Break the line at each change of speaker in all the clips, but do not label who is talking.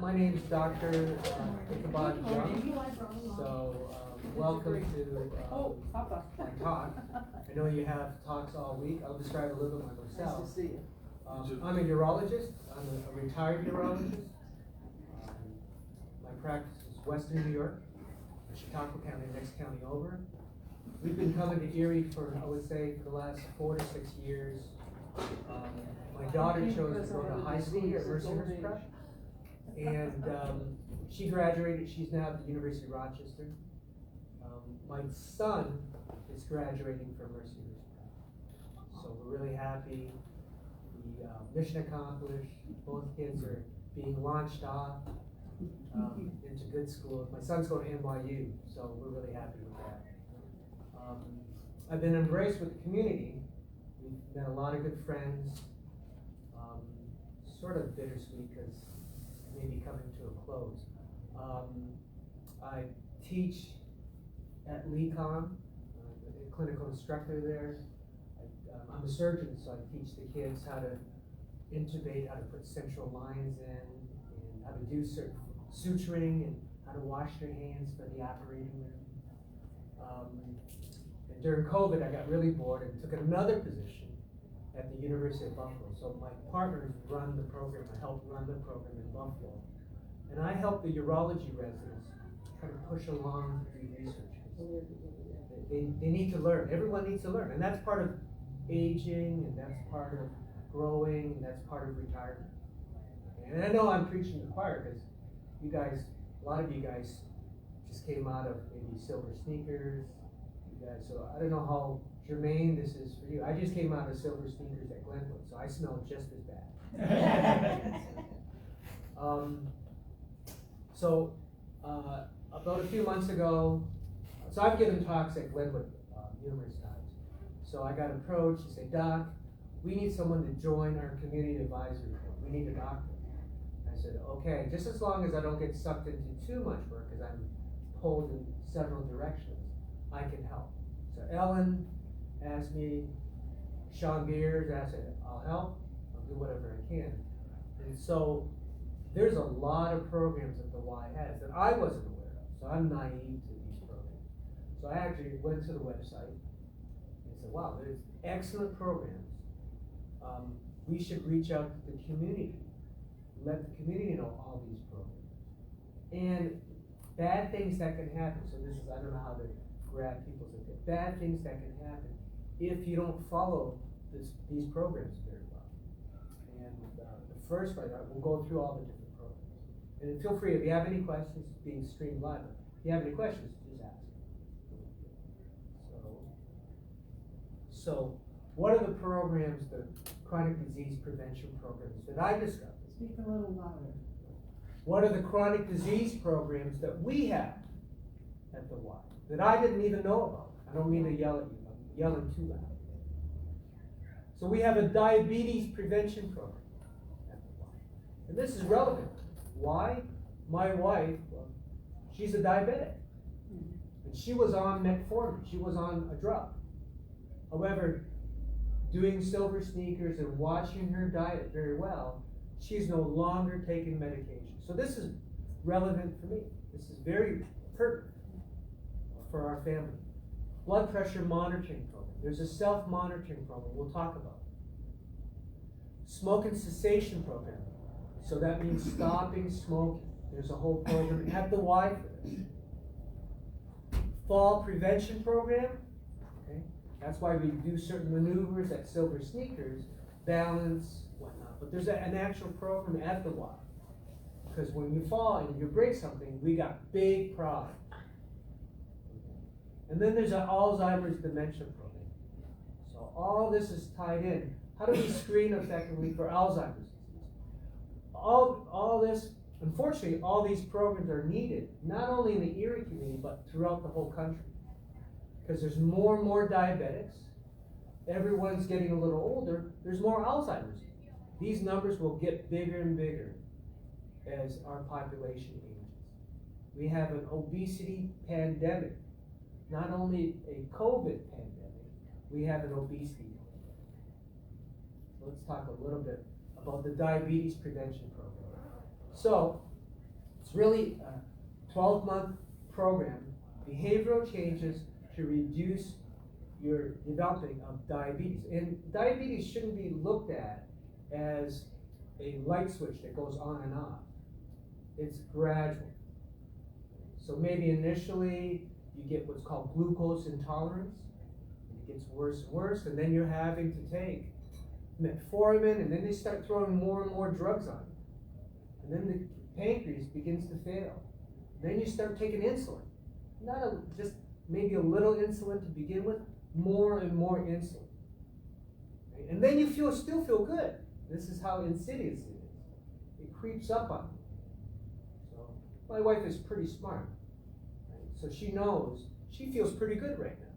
My name is Dr. Ichabod Jung. So welcome to my talk. I know you have talks all week. I'll describe a little bit myself.
Nice to see you.
I'm a urologist. I'm a retired urologist. My practice is Western New York, Chautauqua County, next county over. We've been coming to Erie for, I would say, for the last 4 to 6 years. My daughter chose to go to high school here at Mercyhurst Prep, and she graduated. She's now at the University of Rochester. My son is graduating from Mercyhurst Prep, so we're really happy. The mission accomplished. Both kids are being launched off into good schools. My son's going to NYU, so we're really happy with that. I've been embraced with the community. We've met a lot of good friends. Sort of bittersweet because it may be coming to a close. I teach at LECOM, a clinical instructor there. I'm a surgeon, so I teach the kids how to intubate, how to put central lines in, and how to do certain suturing, and how to wash their hands for the operating room. And during COVID, I got really bored and took another position at the University of Buffalo. So my partners run the program. I help run the program in Buffalo. And I help the urology residents try to push along the research. They need to learn. Everyone needs to learn. And that's part of aging, and that's part of growing, and that's part of retirement. And I know I'm preaching to the choir because you guys, a lot of you guys just came out of maybe silver sneakers. You guys, so I don't know how germane this is for you. I just came out of silver sneakers at Glenwood, so I smell just as bad. About a few months ago, so I've given talks at Glenwood numerous times. So I got approached and said, Doc, we need someone to join our community advisory board. We need a doctor. I said, okay, just as long as I don't get sucked into too much work, because I'm pulled in several directions, I can help. So Ellen asked me, Sean Beers asked, I'll help, I'll do whatever I can. And so there's a lot of programs that the Y has that I wasn't aware of, so I'm naive to these programs. So I actually went to the website and said, wow, there's excellent programs. We should reach out to the community, let the community know all these programs. And bad things that can happen, so this is, I don't know how to grab people's attention, bad things that can happen if you don't follow these programs very well. And the first part, we'll go through all the different programs. And feel free, if you have any questions, being streamed live, if you have any questions, just ask. So what are the programs, the chronic disease prevention programs that I discovered?
Speak a little louder.
What are the chronic disease programs that we have at the Y that I didn't even know about? I don't mean to yell at you, I'm yelling too loud. So we have a diabetes prevention program at the Y. And this is relevant. Why? My wife, well, she's a diabetic. And she was on metformin. She was on a drug. However, doing silver sneakers and watching her diet very well, she's no longer taking medication. So this is relevant for me. This is very pertinent for our family. Blood pressure monitoring program. There's a self-monitoring program we'll talk about. Smoking cessation program. So that means stopping smoking. There's a whole program at the Y for this. Fall prevention program. Okay? That's why we do certain maneuvers at silver sneakers, balance, whatnot. But there's an actual program at the Y. Because when you fall and you break something, we got big problems. And then there's an Alzheimer's dementia program. So all this is tied in. How do we screen effectively for Alzheimer's disease? All this, unfortunately, all these programs are needed, not only in the Erie community, but throughout the whole country. Because there's more and more diabetics. Everyone's getting a little older. There's more Alzheimer's. These numbers will get bigger and bigger as our population ages. We have an obesity pandemic. Not only a COVID pandemic, we have an obesity pandemic. So let's talk a little bit about the diabetes prevention program. So It's really a 12-month program, behavioral changes to reduce your developing of diabetes. And diabetes shouldn't be looked at as a light switch that goes on and off. It's gradual. So maybe initially you get what's called glucose intolerance, and it gets worse and worse, and then you're having to take metformin, and then they start throwing more and more drugs on you. And then the pancreas begins to fail. Then you start taking insulin. Just maybe a little insulin to begin with, more and more insulin. Right? And then you still feel good. This is how insidious it is. It creeps up on you. So my wife is pretty smart. Right? So she knows, she feels pretty good right now.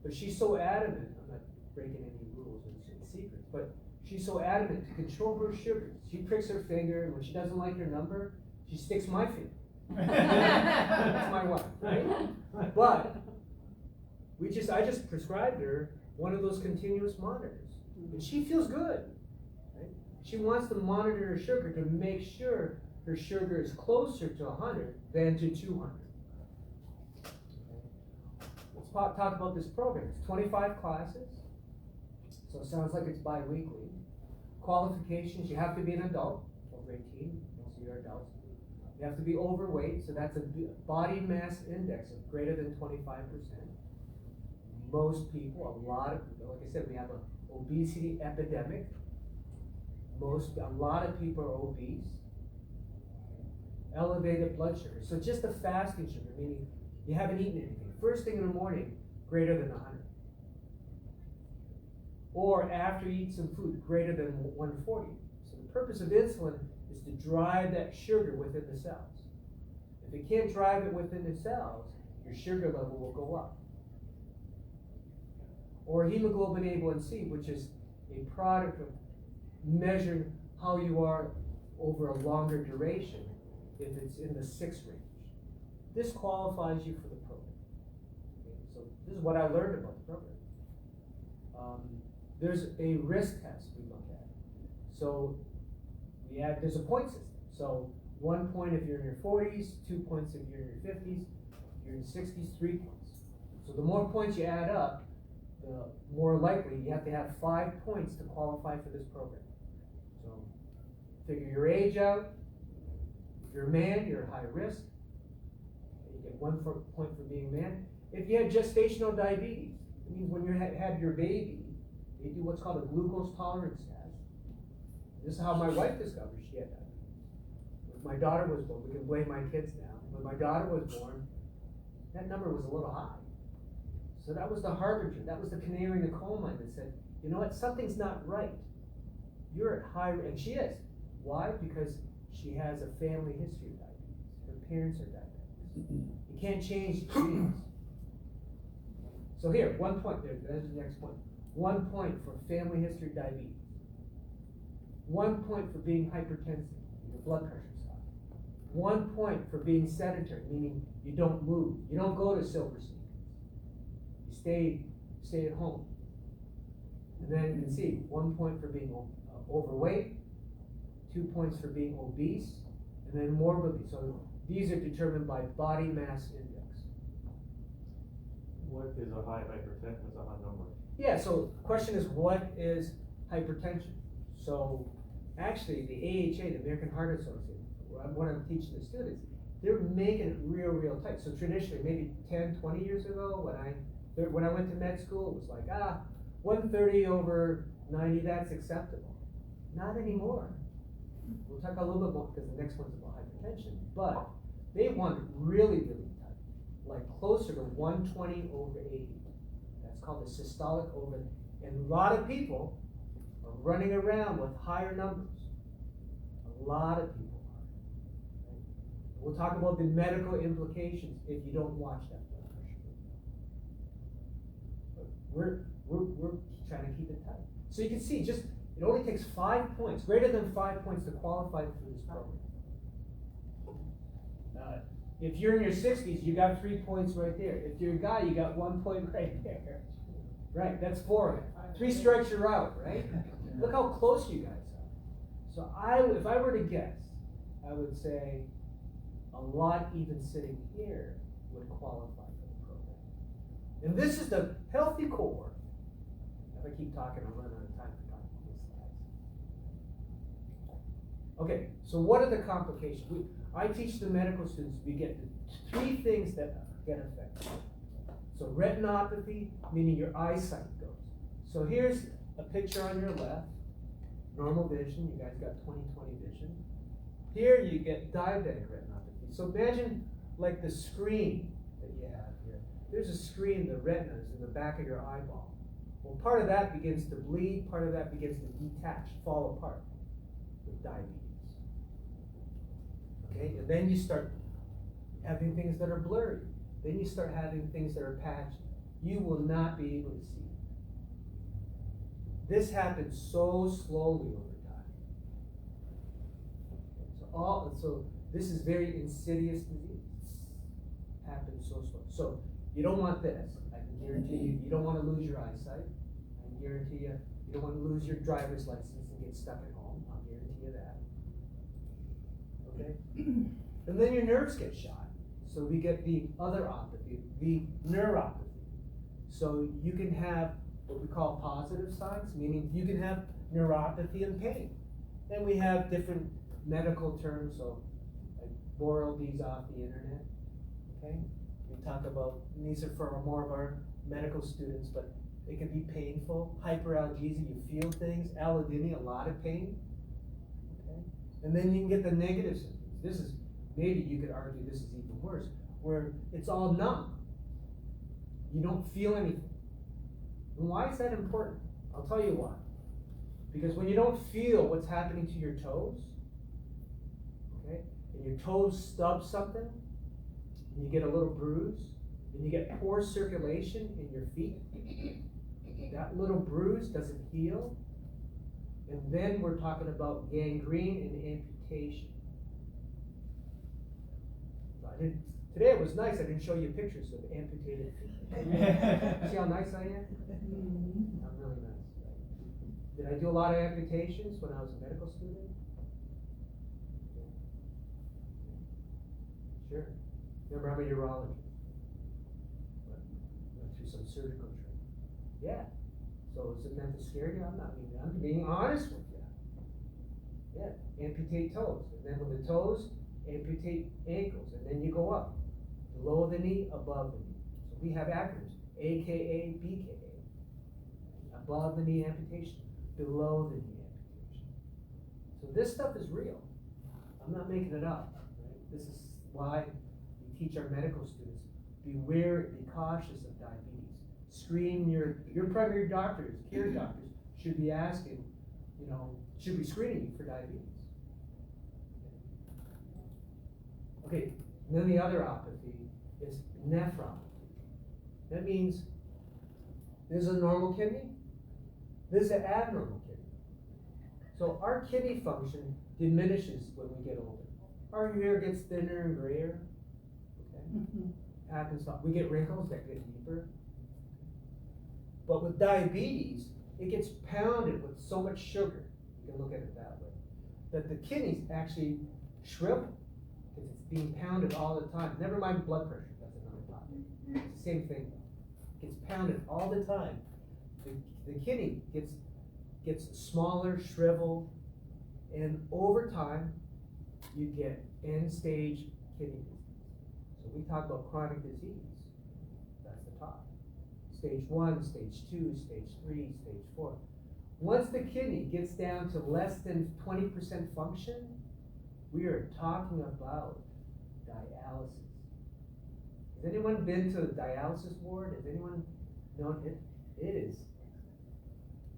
But she's so adamant, I'm not breaking any rules and secrets, but she's so adamant to control her sugars. She pricks her finger, and when she doesn't like her number, she sticks my finger. That's my wife, right? But I just prescribed her one of those continuous monitors, and she feels good. Right? She wants to monitor her sugar to make sure her sugar is closer to 100 than to 200. Okay. Let's talk about this program. It's 25 classes, so it sounds like it's bi-weekly. Qualifications: you have to be an adult, over 18. Most of you are adults. You have to be overweight, so that's a body mass index of greater than 25%. Most people, a lot of people, like I said, we have an obesity epidemic. A lot of people are obese. Elevated blood sugar. So just a fasting sugar, meaning you haven't eaten anything. First thing in the morning, greater than 100. Or after you eat some food, greater than 140. So the purpose of insulin is to drive that sugar within the cells. If it can't drive it within the cells, your sugar level will go up. Or hemoglobin A1C, which is a product of measuring how you are over a longer duration, if it's in the 6 range. This qualifies you for the program. Okay, so this is what I learned about the program. There's a risk test we look at. So there's a point system. So 1 point if you're in your 40s, 2 points if you're in your 50s, if you're in your 60s, 3 points. So the more points you add up, the more likely you have to have 5 points to qualify for this program. So figure your age out. If you're a man, you're at high risk. You get 1 point for being a man. If you have gestational diabetes, it means when you have your baby, they do what's called a glucose tolerance test. This is how my wife discovered she had diabetes. When my daughter was born, we can blame my kids now. When my daughter was born, that number was a little high. So that was the harbinger, that was the canary in the coal mine that said, you know what, something's not right. You're at high risk, and she is. Why? Because she has a family history of diabetes. Her parents are diabetics. You can't change genes. So here, 1 point, there's the next point. 1 point for family history of diabetes. 1 point for being hypertensive, your blood pressure's high. 1 point for being sedentary, meaning you don't move. You don't go to silver sneakers. You stay at home. And then you can see 1 point for being overweight, 2 points for being obese, and then morbidity. So these are determined by body mass index.
What is a high hypertension? What's a high number?
Yeah, so the question is, what is hypertension? So actually the AHA, the American Heart Association, what I'm teaching the students, they're making it real tight. So traditionally, maybe 10, 20 years ago, when I went to med school, it was like, 130 over 90, that's acceptable. Not anymore. We'll talk a little bit more because the next one's about hypertension, but they want it really tight, like closer to 120 over 80. That's called the systolic over, and a lot of people are running around with higher numbers. A lot of people are. Right? We'll talk about the medical implications if you don't watch that blood pressure. But we're trying to keep it tight. So you can see, it only takes 5 points, greater than 5 points to qualify for this program. If you're in your 60s, you got 3 points right there. If you're a guy, you got 1 point right there. Right, that's 4. 3 strikes, you're out, right? Look how close you guys are. So if I were to guess, I would say a lot even sitting here would qualify for the program. And this is the healthy core. If I keep talking, I'll run out of time for talking these slides. Okay, so what are the complications? I teach the medical students, we get the 3 things that get affected. So retinopathy, meaning your eyesight goes. So here's a picture on your left, normal vision, you guys got 20/20 vision. Here you get diabetic retinopathy. So imagine like the screen that you have here. There's a screen, the retina is in the back of your eyeball. Well, part of that begins to bleed, part of that begins to detach, fall apart with diabetes. Okay, and then you start having things that are blurry. Then you start having things that are patchy. You will not be able to see. This happens so slowly over time. So this is very insidious disease. Happens so slow. So you don't want this. I can guarantee you. You don't want to lose your eyesight. I can guarantee you. You don't want to lose your driver's license and get stuck at home. I'll guarantee you that. Okay. And then your nerves get shot. So we get the other opathy, the neuropathy. So you can have what we call positive signs, meaning you can have neuropathy and pain. And we have different medical terms, so I borrowed these off the internet. Okay? We talk about, and these are for more of our medical students, but it can be painful. Hyperalgesia, you feel things. Allodynia, a lot of pain. Okay? And then you can get the negative symptoms. This is, maybe you could argue this is even worse, where it's all numb. You don't feel anything. And why is that important? I'll tell you why. Because when you don't feel what's happening to your toes, okay, and your toes stub something, and you get a little bruise, and you get poor circulation in your feet, that little bruise doesn't heal, and then we're talking about gangrene and amputation. Today it was nice, I didn't show you pictures of amputated feet. See how nice I am? I'm really nice. Did I do a lot of amputations when I was a medical student? Sure. Remember, I'm a urologist. Went through some surgical training. Yeah. So is it meant to scare you? I'm being honest with you. Yeah. Amputate toes. And then with the toes, amputate ankles. And then you go up. Below the knee, above the knee. So we have acronyms. AKA, BKA. Above the knee amputation. Below the knee amputation. So this stuff is real. I'm not making it up. Right? This is why we teach our medical students, beware, be cautious of diabetes. Screen your primary doctors, care doctors should be asking, should be screening you for diabetes. Okay, and then the other apathy is nephropathy. That means there's a normal kidney, there's an abnormal kidney. So our kidney function diminishes when we get older. Our hair gets thinner and grayer. Okay? Happens. We get wrinkles that get deeper. But with diabetes, it gets pounded with so much sugar. You can look at it that way. That the kidneys actually shrivel because it's being pounded all the time. Never mind blood pressure. That's another topic. It's the same thing. It gets pounded all the time. The kidney gets smaller, shriveled, and over time, you get end-stage kidney disease. So we talk about chronic disease. That's the top. Stage 1, stage 2, stage 3, stage 4. Once the kidney gets down to less than 20% function, we are talking about dialysis. Has anyone been to a dialysis ward? Has anyone known it? It is.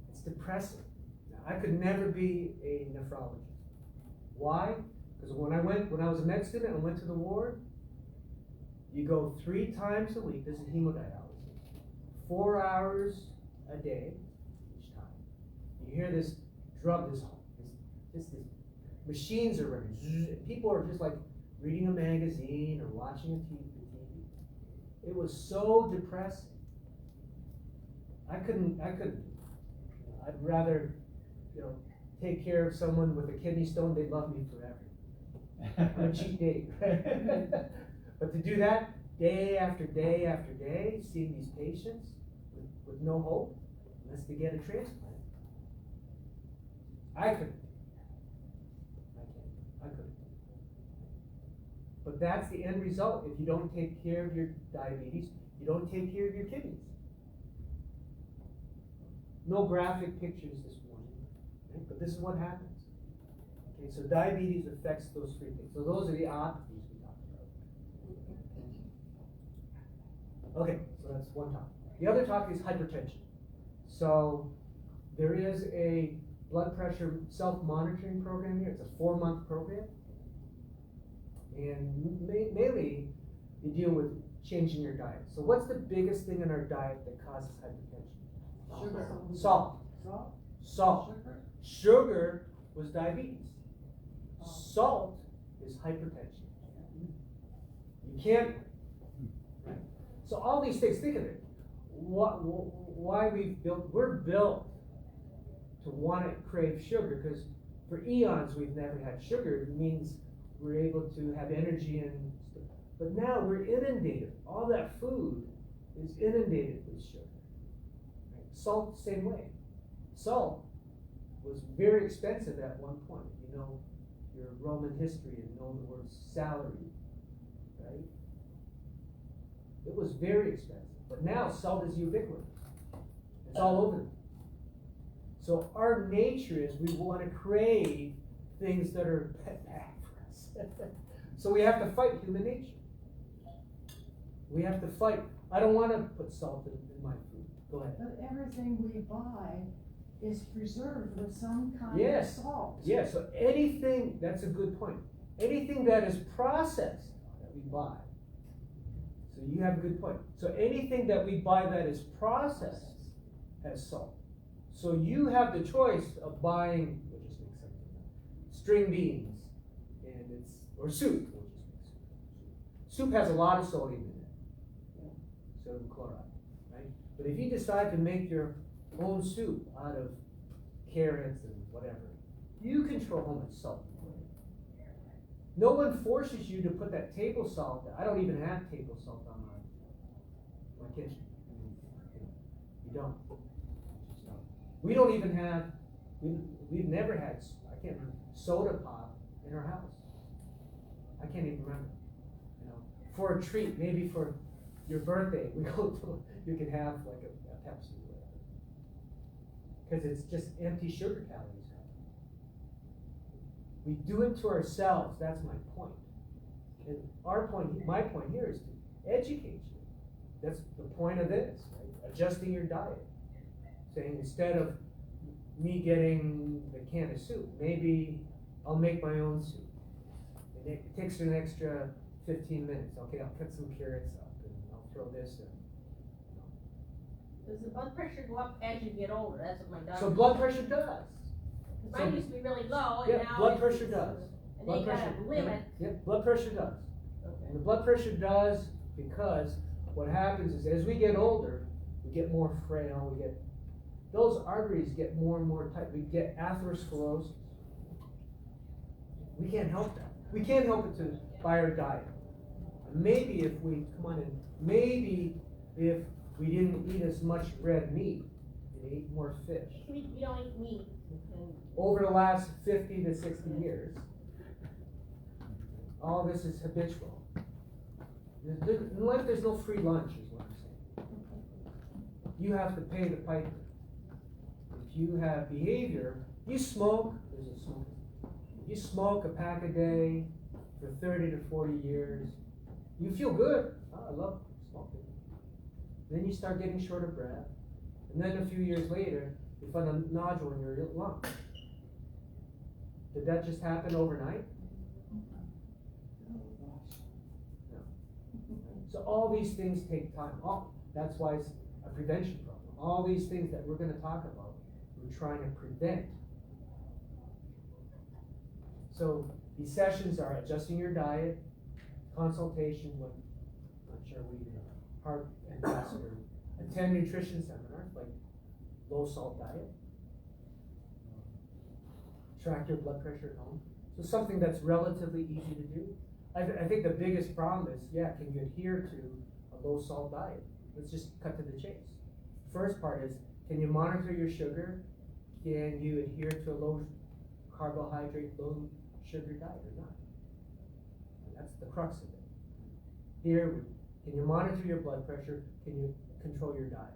It's depressing. Now, I could never be a nephrologist. Why? Because when I was a med student, I went to the ward. You go 3 times a week. This is hemodialysis. 4 hours a day each time. You hear this drum, this machines are running. And people are just like reading a magazine or watching a TV. It was so depressing. I couldn't. I'd rather, take care of someone with a kidney stone. They'd love me forever. I'm a cheap date. But to do that day after day after day, seeing these patients with no hope, unless they get a transplant, I couldn't. I couldn't. But that's the end result. If you don't take care of your diabetes, you don't take care of your kidneys. No graphic pictures this morning, okay? But this is what happens. Okay, so diabetes affects those three things. So those are the apathies we talked about. Okay, so that's one topic. The other topic is hypertension. So there is a blood pressure self-monitoring program here. It's a 4-month program. And mainly you deal with changing your diet. So what's the biggest thing in our diet that causes hypertension?
Sugar.
Salt. Salt. Sugar was diabetes. Salt is hypertension. You can't. Right? So all these things, think of it. Why we're built to want to crave sugar, because for eons we've never had sugar. It means we're able to have energy and stuff. But now we're inundated. All that food is inundated with sugar. Right? Salt, same way. Salt was very expensive at one point. You know your Roman history and know the word salary, right? It was very expensive. But now salt is ubiquitous. It's all over. So our nature is we want to crave things that are bad for us. So we have to fight human nature. We have to fight. I don't want to put salt in my food. Go ahead.
But everything we buy is preserved with some kind of salt.
Yes, so anything, that's a good point. Anything that is processed that we buy. So you have a good point. So anything that we buy that is processed has salt. So you have the choice of buying, we'll just make something up, string beans, or soup. We'll just make soup. Soup has a lot of sodium in it, sodium chloride, right? But if you decide to make your own soup out of carrots and whatever, you control how much salt you put in. No one forces you to put that table salt. I don't even have table salt on my kitchen. You don't. We don't even have, we've never had, I can't remember, soda pop in our house. I can't even remember. You know, for a treat, maybe for your birthday, we go to, you can have like a Pepsi or whatever. Because it's just empty sugar calories. We do it to ourselves, that's my point. And my point here is to educate you. That's the point of this, right? Adjusting your diet. Saying instead of me getting the can of soup, maybe I'll make my own soup. And it takes an extra 15 minutes. Okay, I'll cut some carrots up and I'll throw this in.
Does the blood pressure go up as you get older? That's what my doctor
So blood pressure does.
Mine used to be really low, and
Yeah,
now
blood pressure does.
And
Blood
they got
pressure,
a limit.
Yeah, blood pressure does.
Okay.
And the blood pressure does because what happens is as we get older, we get more frail, those arteries get more and more tight. We get atherosclerosis. We can't help that. We can't help it by our diet. Maybe if we, maybe if we didn't eat as much red meat and ate more fish.
We don't eat meat.
Over the last 50 to 60 years, all this is habitual. In life, there's no free lunch, is what I'm saying. You have to pay the piper. If you have behavior, you smoke, there's a smoke. If you smoke a pack a day for 30 to 40 years, you feel good. Oh, I love smoking. Then you start getting short of breath. And then a few years later, you find a nodule in your lung. Did that just happen overnight? No. So all these things take time. That's why it's a prevention problem. All these things that we're going to talk about, we're trying to prevent. So these sessions are adjusting your diet, consultation with, I'm not sure heart and vascular, attend nutrition seminars like low salt diet, track your blood pressure at home. So something that's relatively easy to do. I think the biggest problem is, can you adhere to a low salt diet? Let's just cut to the chase. First part is, can you monitor your sugar? Can you adhere to a low carbohydrate, low sugar diet or not? And that's the crux of it. Here, can you monitor your blood pressure? Can you control your diet?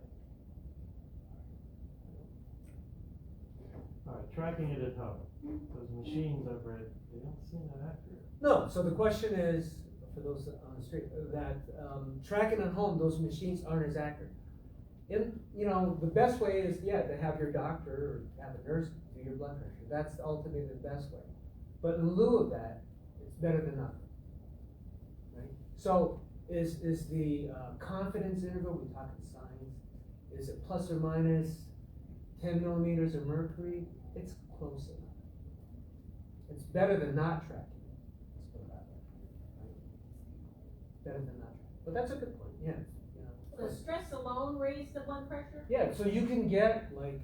Alright, tracking it at home. Those machines I've read, they don't seem that accurate.
No, so the question is, for those on the street, that tracking at home, those machines aren't as accurate. The best way is, to have your doctor or have a nurse do your blood pressure. That's ultimately the best way. But in lieu of that, it's better than nothing, right? So is the confidence interval, we talk in science, is it plus or minus 10 millimeters of mercury? It's close enough. It's better than not tracking. Let's put it that way. Right? Better than not tracking. But that's a good point, yeah.
Does stress alone raise the blood pressure?
Yeah, so you can get like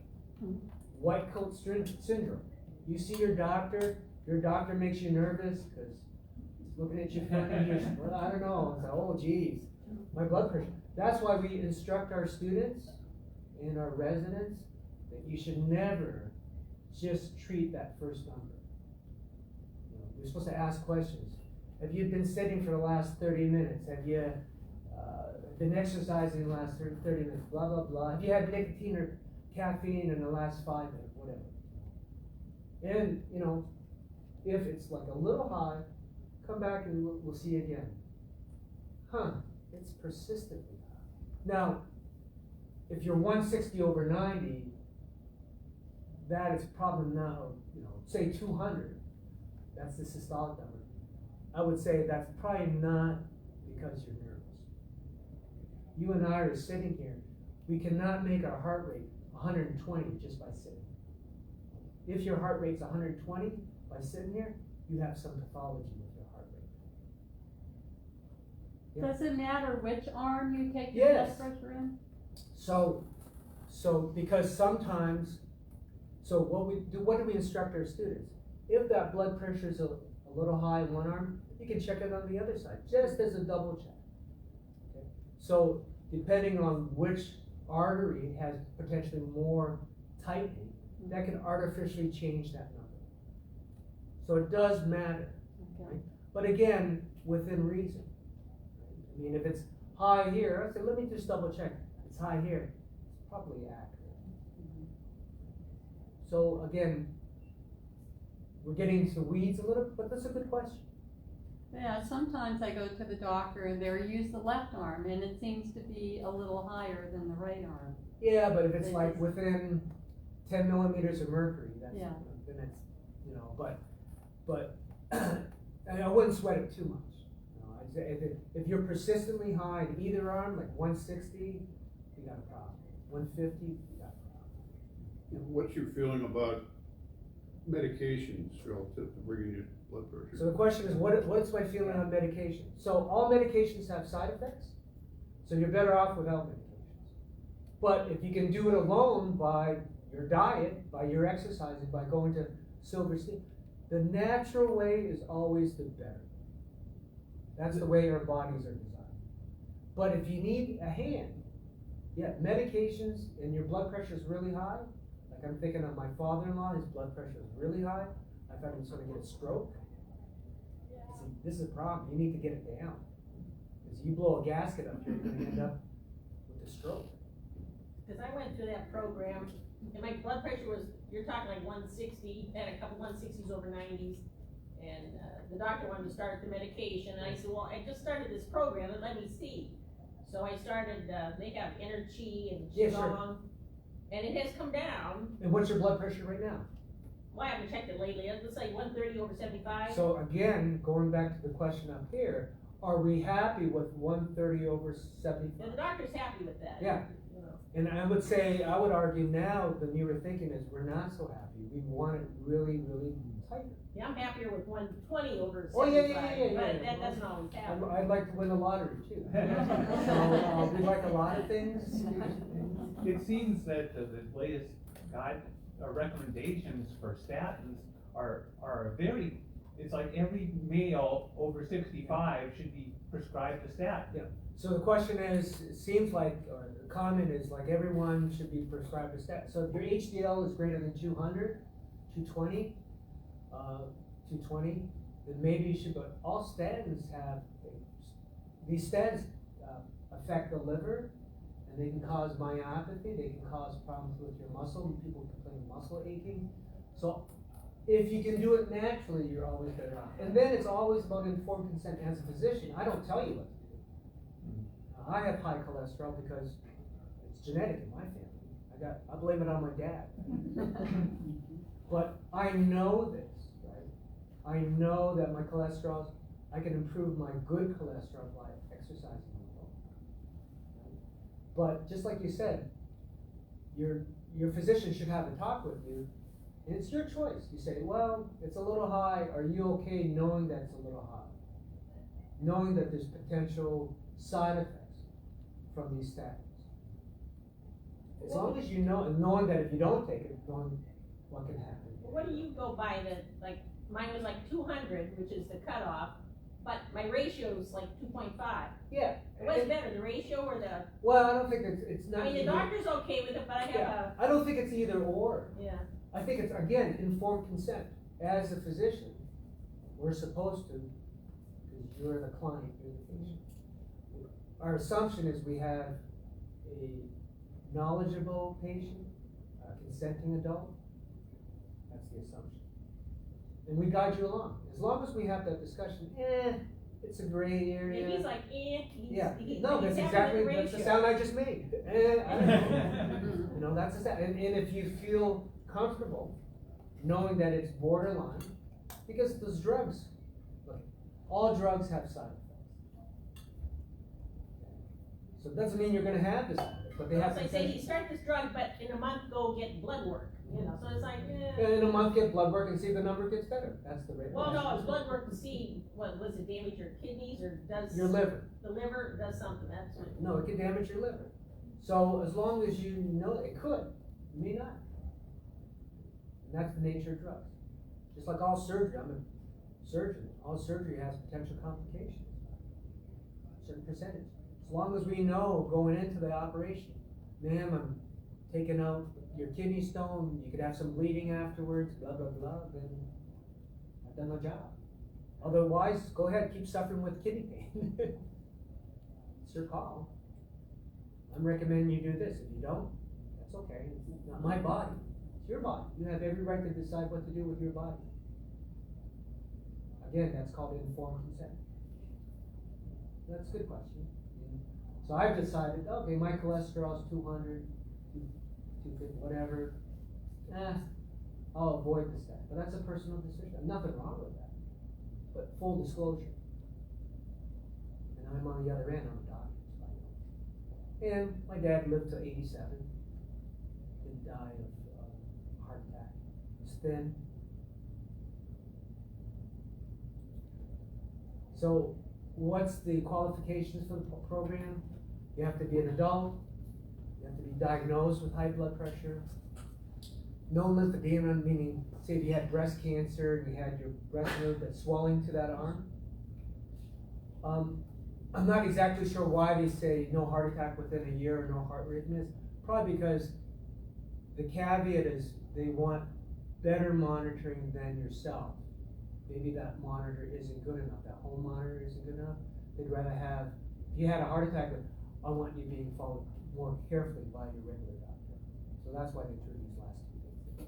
white coat syndrome. You see your doctor makes you nervous because he's looking at you funny. Well, I don't know. It's like, oh geez, my blood pressure. That's why we instruct our students and our residents that you should never just treat that first number. You're supposed to ask questions. Have you been sitting for the last 30 minutes? Have you been exercising in the last 30 minutes? Blah, blah, blah. Have you had nicotine or caffeine in the last 5 minutes? Whatever. And, if it's like a little high, come back and we'll see again. It's persistently high. Now, if you're 160 over 90, that is probably now, say 200. That's the systolic number. I would say that's probably not because you're nervous. You and I are sitting here. We cannot make our heart rate 120 just by sitting. If your heart rate's 120 by sitting here, you have some pathology with your heart rate. Yeah.
Does it matter which arm you take your blood pressure in?
So because sometimes, what do we instruct our students? If that blood pressure is a little high in one arm, you can check it on the other side, just as a double check. Okay? So depending on which artery has potentially more tightening, that can artificially change that number. So it does matter.
Okay.
Right? But again, within reason. Right? I mean, if it's high here, I say, let me just double check. It's high here. It's probably accurate. So again, we're getting into the weeds a little, but that's a good question.
Yeah, sometimes I go to the doctor and they'll use the left arm and it seems to be a little higher than the right arm.
Yeah, but if it's like within 10 millimeters of mercury, that's,
Yeah.
then it's, but and I wouldn't sweat it too much. I'd say if you're persistently high in either arm, like 160, you got a problem. 150, you got a problem.
What's your feeling about medications relative to bringing your blood pressure?
So the question is, what's my feeling on medication? So all medications have side effects, so you're better off without medications. But if you can do it alone by your diet, by your exercising, by going to silver steel, the natural way is always the better. That's the way our bodies are designed. But if you need a hand, medications and your blood pressure is really high. Like I'm thinking of my father-in-law, his blood pressure is really high. I thought he was going to get a stroke. See, this is a problem. You need to get it down. Because you blow a gasket up here, you're going to end up with a stroke.
Because I went through that program, and my blood pressure was, you're talking like 160, had a couple 160s over 90s, and the doctor wanted to start the medication, and I said, well, I just started this program, and let me see. So I started, they have Energy and Jung, and it has come down.
And what's your blood pressure right now?
Well, I haven't checked it lately, it's like 130 over 75.
So again, going back to the question up here, are we happy with 130 over 75?
And the doctor's happy with that.
Yeah. And I would argue now, the newer thinking is we're not so happy. We want it really, really tighter.
Yeah, I'm happier with 120 over 75,
Oh, yeah.
but that doesn't always happen.
I'd like to win the lottery too. So we like a lot of things.
It seems that the latest recommendations for statins are very it's like every male over 65 should be prescribed a statin.
So the question is, it seems like, or the comment is like everyone should be prescribed a statin. So if your HDL is greater than 200, 220, 220, then maybe you should, but all statins have, these statins affect the liver, and they can cause myopathy, they can cause problems with your muscle, people complain of muscle aching. So if you can do it naturally, you're always better off. And then it's always about informed consent as a physician. I don't tell you what to do. I have high cholesterol because it's genetic in my family. I blame it on my dad. But I know this, right? I know that my cholesterol, I can improve my good cholesterol by exercising more. Right? But just like you said, your physician should have a talk with you, and it's your choice. You say, well, it's a little high. Are you okay knowing that it's a little high? Knowing that there's potential side effects from these statins. As long as you know, and knowing that if you don't take it, knowing what can happen.
What do you go by that, like, mine was like 200, which is the cutoff, but my ratio is like 2.5.
Yeah.
What's better, the ratio or the,
Well, I don't think it's not.
I mean, the
either-
doctor's okay with it, but I have
Yeah, I don't think it's either or.
yeah.
I think it's, again, informed consent. As a physician, we're supposed to, because you're the client, you're the patient. Our assumption is we have a knowledgeable patient, a consenting adult. That's the assumption. And we guide you along. As long as we have that discussion, it's a gray area.
And he's like,
Yeah,
he's
no, that's
happy with
exactly,
the
that's the
ratio.
sound I just made. I don't know. You know, that's the sound. And if you feel comfortable knowing that it's borderline, because those drugs, look, all drugs have side effects. So it doesn't mean you're gonna have this, but they have
So I say, you start this drug, but in a month, go get blood work, you know, so it's like,
And in a month, get blood work and see if the number gets better. That's the rate.
well, no, it's blood work to see, what, was it damage your kidneys, or does?
Your liver.
The liver does something, that's what.
No, it could damage your liver. So as long as you know, it could, it may not. And that's the nature of drugs. Just like all surgery, I'm a surgeon, all surgery has potential complications. Certain percentage. As long as we know going into the operation, ma'am, I'm taking out your kidney stone, you could have some bleeding afterwards, blah, blah, blah, then I've done my job. Otherwise, go ahead, keep suffering with kidney pain. It's your call. I'm recommending you do this. If you don't, that's okay. It's not my body. It's your body. You have every right to decide what to do with your body. Again, that's called informed consent. That's a good question. So I've decided, okay, my cholesterol is 200, 250, whatever. I'll avoid the statin. But that's a personal decision. Nothing wrong with that. But full disclosure. And I'm on the other end, I'm a doctor. So I know. And my dad lived to 87. Didn't die of heart attack. He was thin. So what's the qualifications for the program? You have to be an adult. You have to be diagnosed with high blood pressure. No lymphedema, meaning, say if you had breast cancer and you had your breast nerve that's swelling to that arm. I'm not exactly sure why they say no heart attack within a year or no heart arrhythmias. Probably because the caveat is they want better monitoring than yourself. Maybe that monitor isn't good enough, that home monitor isn't good enough. They'd rather have, if you had a heart attack, I want you being followed more carefully by your regular doctor. So that's why they threw these last two things.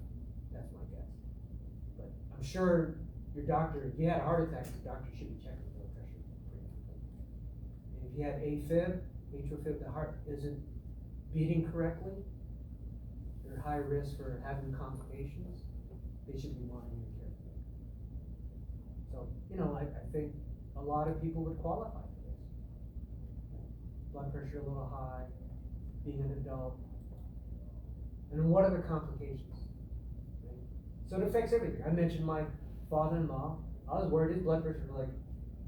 That's my guess. But I'm sure your doctor, if you had a heart attack, your doctor should be checking blood pressure pretty frequently. And if you had AFib, atrial fib, the heart isn't beating correctly, you're high risk for having complications. They should be monitoring carefully. So, you know, I think a lot of people would qualify for this. Blood pressure a little high, being an adult. And then what are the complications? Right? So it affects everything. I mentioned my father-in-law. I was worried his blood pressure was like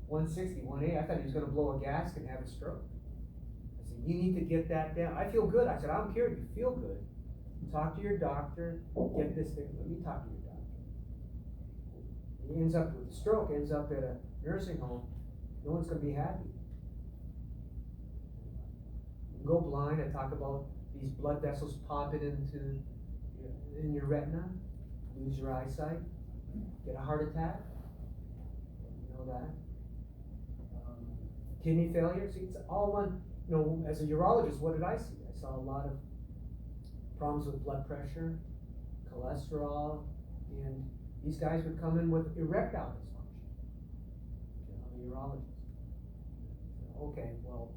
160, 180. I thought he was gonna blow a gasket and have a stroke. I said, you need to get that down. I feel good. I said, I don't care if you feel good. Talk to your doctor, get this thing. Let me talk to your doctor. He ends up with a stroke, ends up at a nursing home, no one's gonna be happy. You go blind, I talk about these blood vessels popping in your retina, lose your eyesight, get a heart attack, you know that. Kidney failure, see, it's all one, you know, as a urologist, what did I see? I saw a lot of problems with blood pressure, cholesterol, and these guys would come in with erectile dysfunction. Okay, I'm a urologist. Okay, well,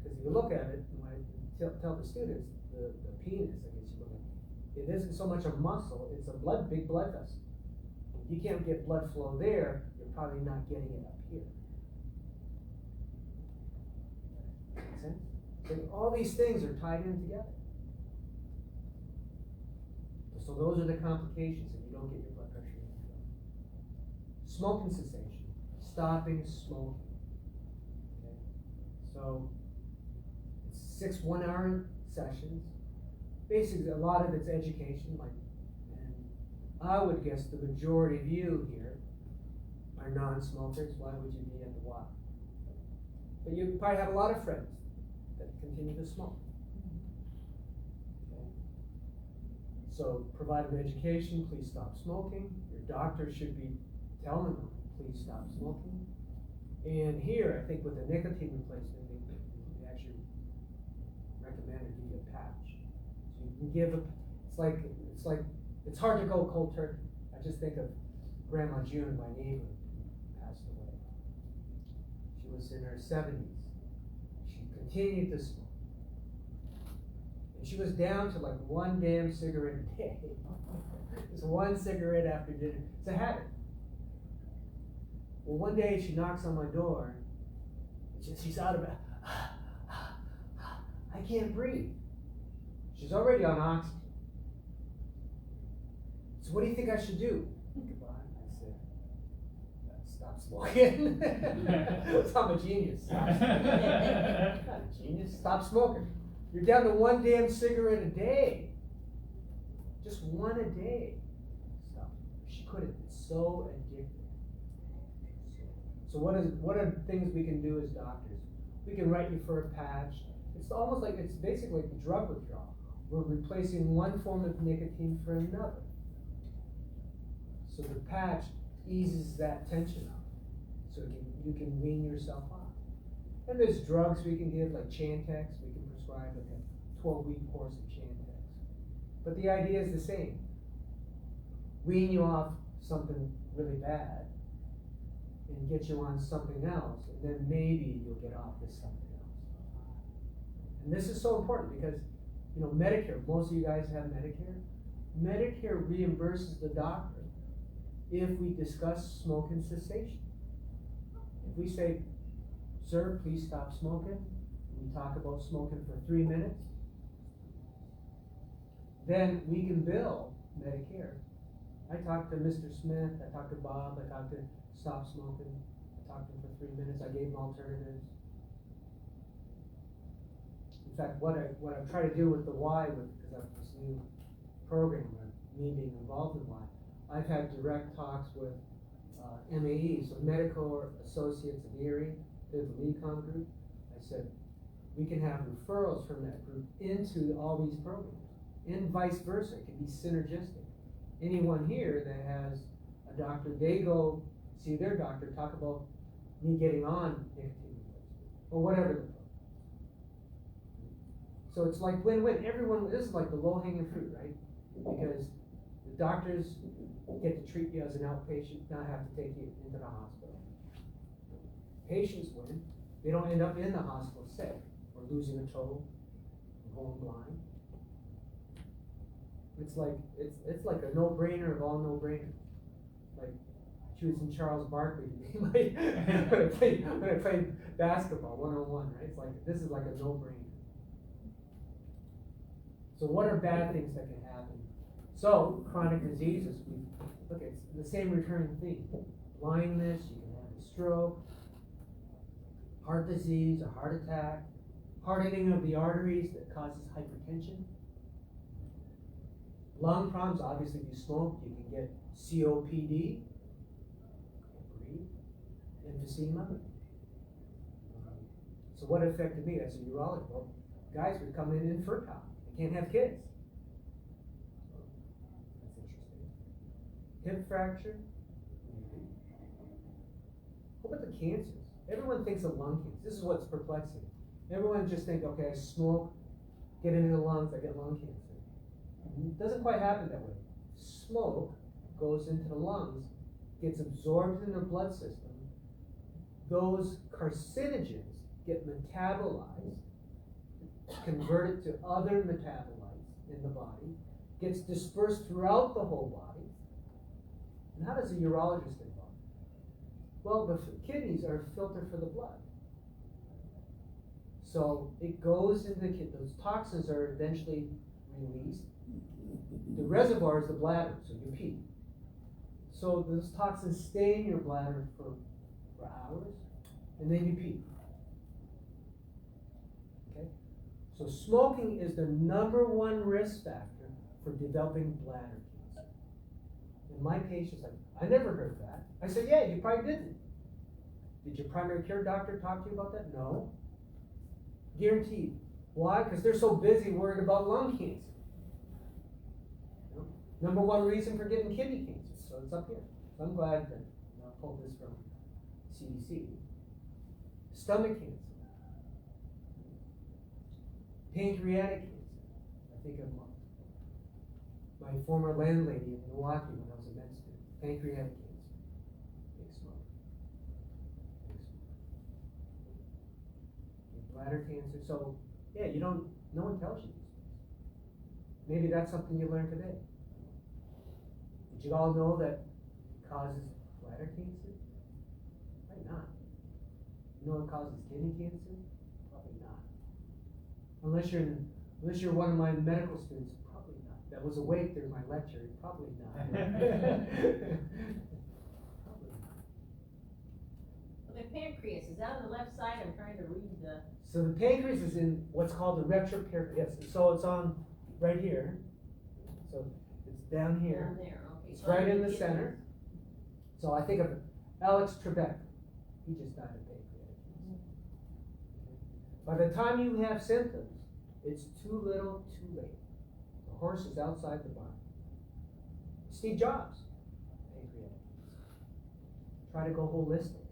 because if you look at it, when I tell the students, the penis, I guess you look at it, it isn't so much a muscle, it's a big blood vessel. If you can't get blood flow there, you're probably not getting it up here. Make sense? So all these things are tied in together. So those are the complications if you don't get your blood pressure in control. Smoking cessation, stopping smoking. Okay? So it's 6 1-hour sessions. Basically, a lot of it's education, and I would guess the majority of you here are non-smokers. Why would you be at the Y? But you probably have a lot of friends that continue to smoke. Okay? So provide them education, please stop smoking. Your doctor should be telling them, please stop smoking. And here, I think with the nicotine replacement, they actually recommend or give you a patch. So you can give it's hard to go cold turkey. I just think of Grandma June, my neighbor, who passed away. She was in her 70s. She continued to smoke. And she was down to like 1 damn cigarette a day. Just 1 cigarette after dinner. It's a habit. Well, one day she knocks on my door. And she's out of it. I can't breathe. She's already on oxygen. So what do you think I should do? Goodbye. I said, stop smoking. So I'm a genius. Stop smoking. I'm not a genius. Stop smoking. You're down to 1 damn cigarette a day. Just 1 a day. Stop. She couldn't. It's so addictive. So what are things we can do as doctors? We can write you for a patch. It's almost like, it's basically like a drug withdrawal. We're replacing one form of nicotine for another. So the patch eases that tension up. So you can wean yourself off. And there's drugs we can give, like Chantix. We can prescribe like a 12-week course of Chantix. But the idea is the same. Wean you off something really bad and get you on something else, and then maybe you'll get off this something else. And this is so important because, you know, Medicare, most of you guys have Medicare. Medicare reimburses the doctor if we discuss smoking cessation. If we say, sir, please stop smoking, we talk about smoking for 3 minutes, then we can bill Medicare. I talked to Mr. Smith, I talked to Bob, I talked to Stop Smoking, I talked to him for 3 minutes, I gave him alternatives. In fact, what I try to do with the Y, because I have this new program, me being involved in Y, I've had direct talks with MAE, so Medical Associates of Erie, they're the LECOM group. I said, we can have referrals from that group into all these programs, and vice versa. It can be synergistic. Anyone here that has a doctor, they go see their doctor, talk about me getting on nicotine replacement, or whatever the problem. So it's like win-win. Everyone, this is like the low-hanging fruit, right? Because the doctors get to treat you as an outpatient, not have to take you into the hospital. Patients win. They don't end up in the hospital sick, or losing a toe, or going blind. It's like a no-brainer of all no-brainers. Like choosing Charles Barkley to be when I played basketball 1-on-1, right? It's like, this is like a no-brainer. So what are bad things that can happen? So chronic diseases, look, it's the same recurring theme. Blindness, you can have a stroke, heart disease, a heart attack, hardening of the arteries that causes hypertension. Lung problems, obviously if you smoke, you can get COPD. emphysema. So what affected me as a urologist? Well, guys would come in infertile. They can't have kids. That's interesting. Hip fracture? Maybe. What about the cancers? Everyone thinks of lung cancer. This is what's perplexing. Everyone just think, okay, I smoke, get into the lungs, I get lung cancer. It doesn't quite happen that way. Smoke goes into the lungs, gets absorbed in the blood system. Those carcinogens get metabolized, converted to other metabolites in the body, gets dispersed throughout the whole body. And how does a urologist get involved? Well, the kidneys are a filter for the blood. So it goes into the kidney. Those toxins are eventually released. The reservoir is the bladder, so you pee. So those toxins stay in your bladder for hours, and then you pee. Okay? So smoking is the #1 risk factor for developing bladder cancer. And my patients, I never heard that. I said, yeah, you probably didn't. Did your primary care doctor talk to you about that? No. Guaranteed. Why? Because they're so busy worried about lung cancer. You know? #1 reason for getting kidney cancer. So it's up here. So I'm glad that I pulled this from CDC. Stomach cancer. Pancreatic cancer. I think of my former landlady in Milwaukee when I was a med student. Pancreatic cancer. Big smoke. Big smoke. Bladder cancer. So, yeah, no one tells you these things. Maybe that's something you learned today. Did you all know that it causes bladder cancer? Probably not. You know it causes kidney cancer? Probably not. Unless you're one of my medical students, probably not. That was awake during my lecture, probably not. Probably not.
Well, the pancreas, is that on the left side? I'm trying to read the.
So the pancreas is in what's called the retroperitoneum. Yes, so it's on right here. So it's down here.
Down there, okay.
It's
So
right
I'm
in
gonna
the
get
center.
this.
So I think of Alex Trebek. He just died of pancreatic cancer. By the time you have symptoms, it's too little, too late. The horse is outside the barn. Steve Jobs, pancreatic cancer. Try to go holistic.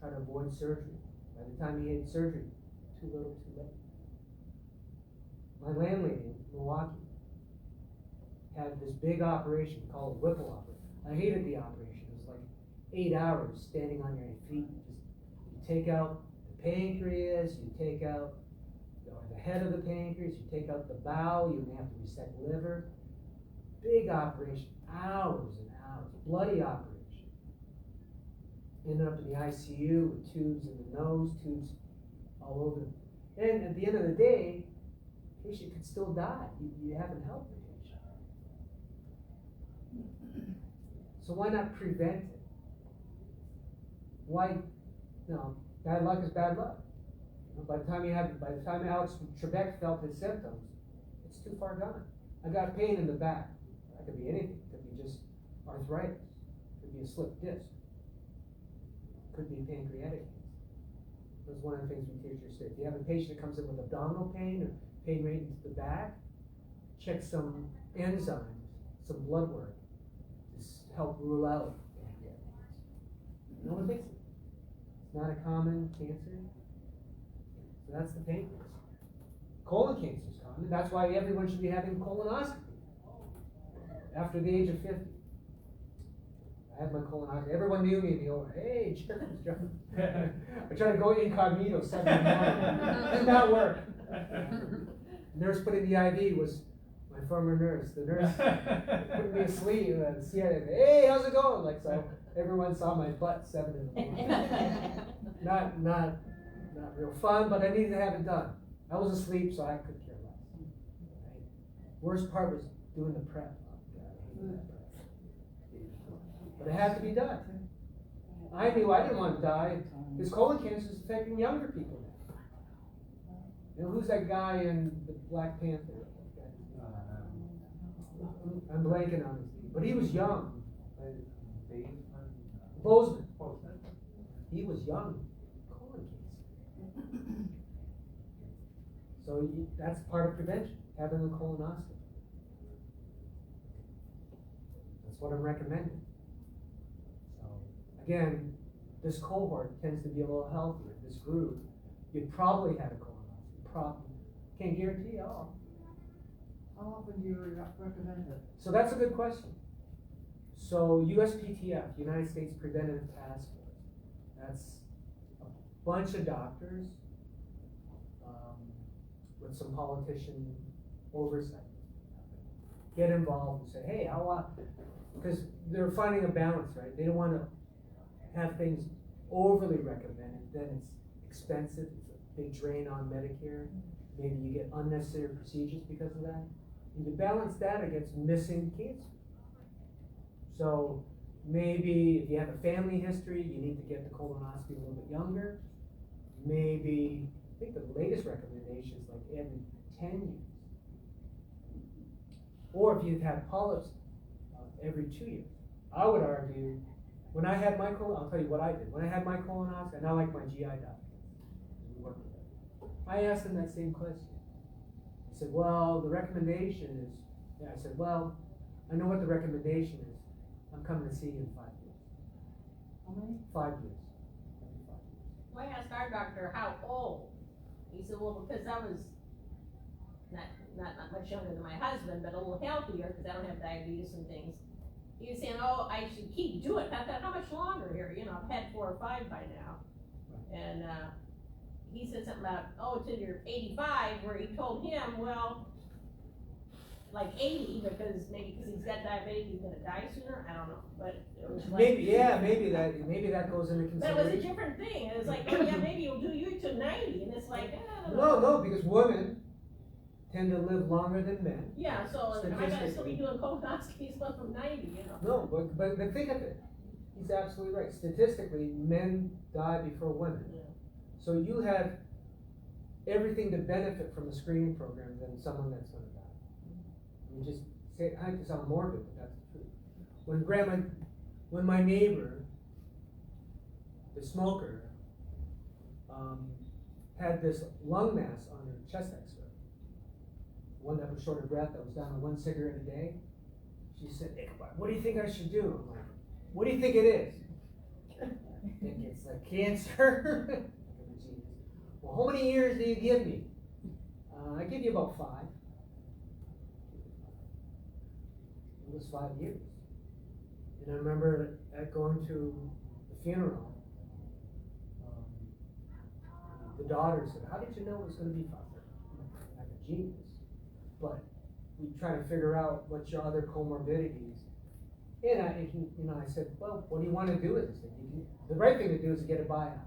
Try to avoid surgery. By the time he had surgery, too little, too late. My landlady in Milwaukee had this big operation called a Whipple operation. I hated the operation. It was like 8 hours standing on your feet. You take out the pancreas, you take out the head of the pancreas, you take out the bowel, you may have to resect liver. Big operation, hours and hours, bloody operation. Ended up in the ICU with tubes in the nose, tubes all over. And at the end of the day, the patient could still die. You haven't helped the patient. So why not prevent it? Why, bad luck is bad luck. By the time Alex Trebek felt his symptoms, it's too far gone. I got pain in the back. That could be anything. It could be just arthritis. It could be a slipped disc. It could be pancreatic cancer. That's one of the things we teachers say. If you have a patient that comes in with abdominal pain or pain right into the back, check some enzymes, some blood work to help rule out pancreatic cancer. No one thinks it. It's not a common cancer. So that's the pancreas. Colon cancer is common. That's why everyone should be having colonoscopy after the age of 50. I had my colonoscopy. Everyone knew me in the old, hey, Jeremy's John. I tried to go incognito 7 in the morning. Did not work. Nurse put in the IV was my former nurse. The nurse put me asleep. Hey, how's it going? Like, so everyone saw my butt 7 in the morning. Not real fun, but I needed to have it done. I was asleep, so I could care less. Right? Worst part was doing the prep. Oh, God, I hated that prep. But it had to be done. I knew I didn't want to die. Because colon cancer is affecting younger people now. You know, who's that guy in the Black Panther? I'm blanking on his name. But he was young. Bozeman,
Oh,
he was young, colon cancer. So that's part of prevention, having a colonoscopy. That's what I'm recommending. So, again, this cohort tends to be a little healthier, this group. You probably had a colonoscopy, can't guarantee all.
How often do you recommend it?
So that's a good question. So USPTF, United States Preventive Task Force, that's a bunch of doctors with some politician oversight. Get involved and say, hey, because they're finding a balance, right? They don't want to have things overly recommended, then it's expensive, it's a big drain on Medicare. Maybe you get unnecessary procedures because of that. And you balance that against missing cancer. So maybe if you have a family history, you need to get the colonoscopy a little bit younger. Maybe, I think the latest recommendation is like every 10 years. Or if you've had polyps every 2 years. I would argue, when I had my I'll tell you what I did. When I had my colonoscopy, and I like my GI doctor, we work with them. I asked them that same question. I said, well, the recommendation is, I said, well, I know what the recommendation is. I'm coming to see you in 5 years.
How many?
5 years. Every 5 years.
Well, I asked our doctor how old. He said, well, because I was not much younger than my husband, but a little healthier because I don't have diabetes and things. He was saying, oh, I should keep doing it. I thought, how much longer here? You know, I've had 4 or 5 by now. And he said something about, oh, till you're 85, where he told him, well, like 80, because he's got diabetes, he's gonna die sooner. I don't know, but it was like,
maybe that goes into consideration.
but it was a different thing. It was like, oh yeah, maybe you'll do you to 90, and it's like, I don't know.
No, because women tend to live longer than men.
Yeah, so am I gonna still be
Statistically.
doing colonoscopies from 90, you know?
No, but think of it. He's absolutely right. Statistically, men die before women.
Yeah.
So you have everything to benefit from a screening program than someone that's going to die. You just say, I hate to sound morbid, but that's the truth. When my neighbor, the smoker, had this lung mass on her chest X-ray, one that was short of breath, that was down to 1 cigarette a day, she said, Ichabod, what do you think I should do? I'm like, what do you think it is? I think it's a cancer. Well, how many years do you give me? I give you about 5. It was 5 years. And I remember going to the funeral, the daughter said, how did you know it was going to be 5? I'm a genius. But we try to figure out what's your other comorbidities. And I said, well, what do you want to do with this thing? The right thing to do is to get a biopsy.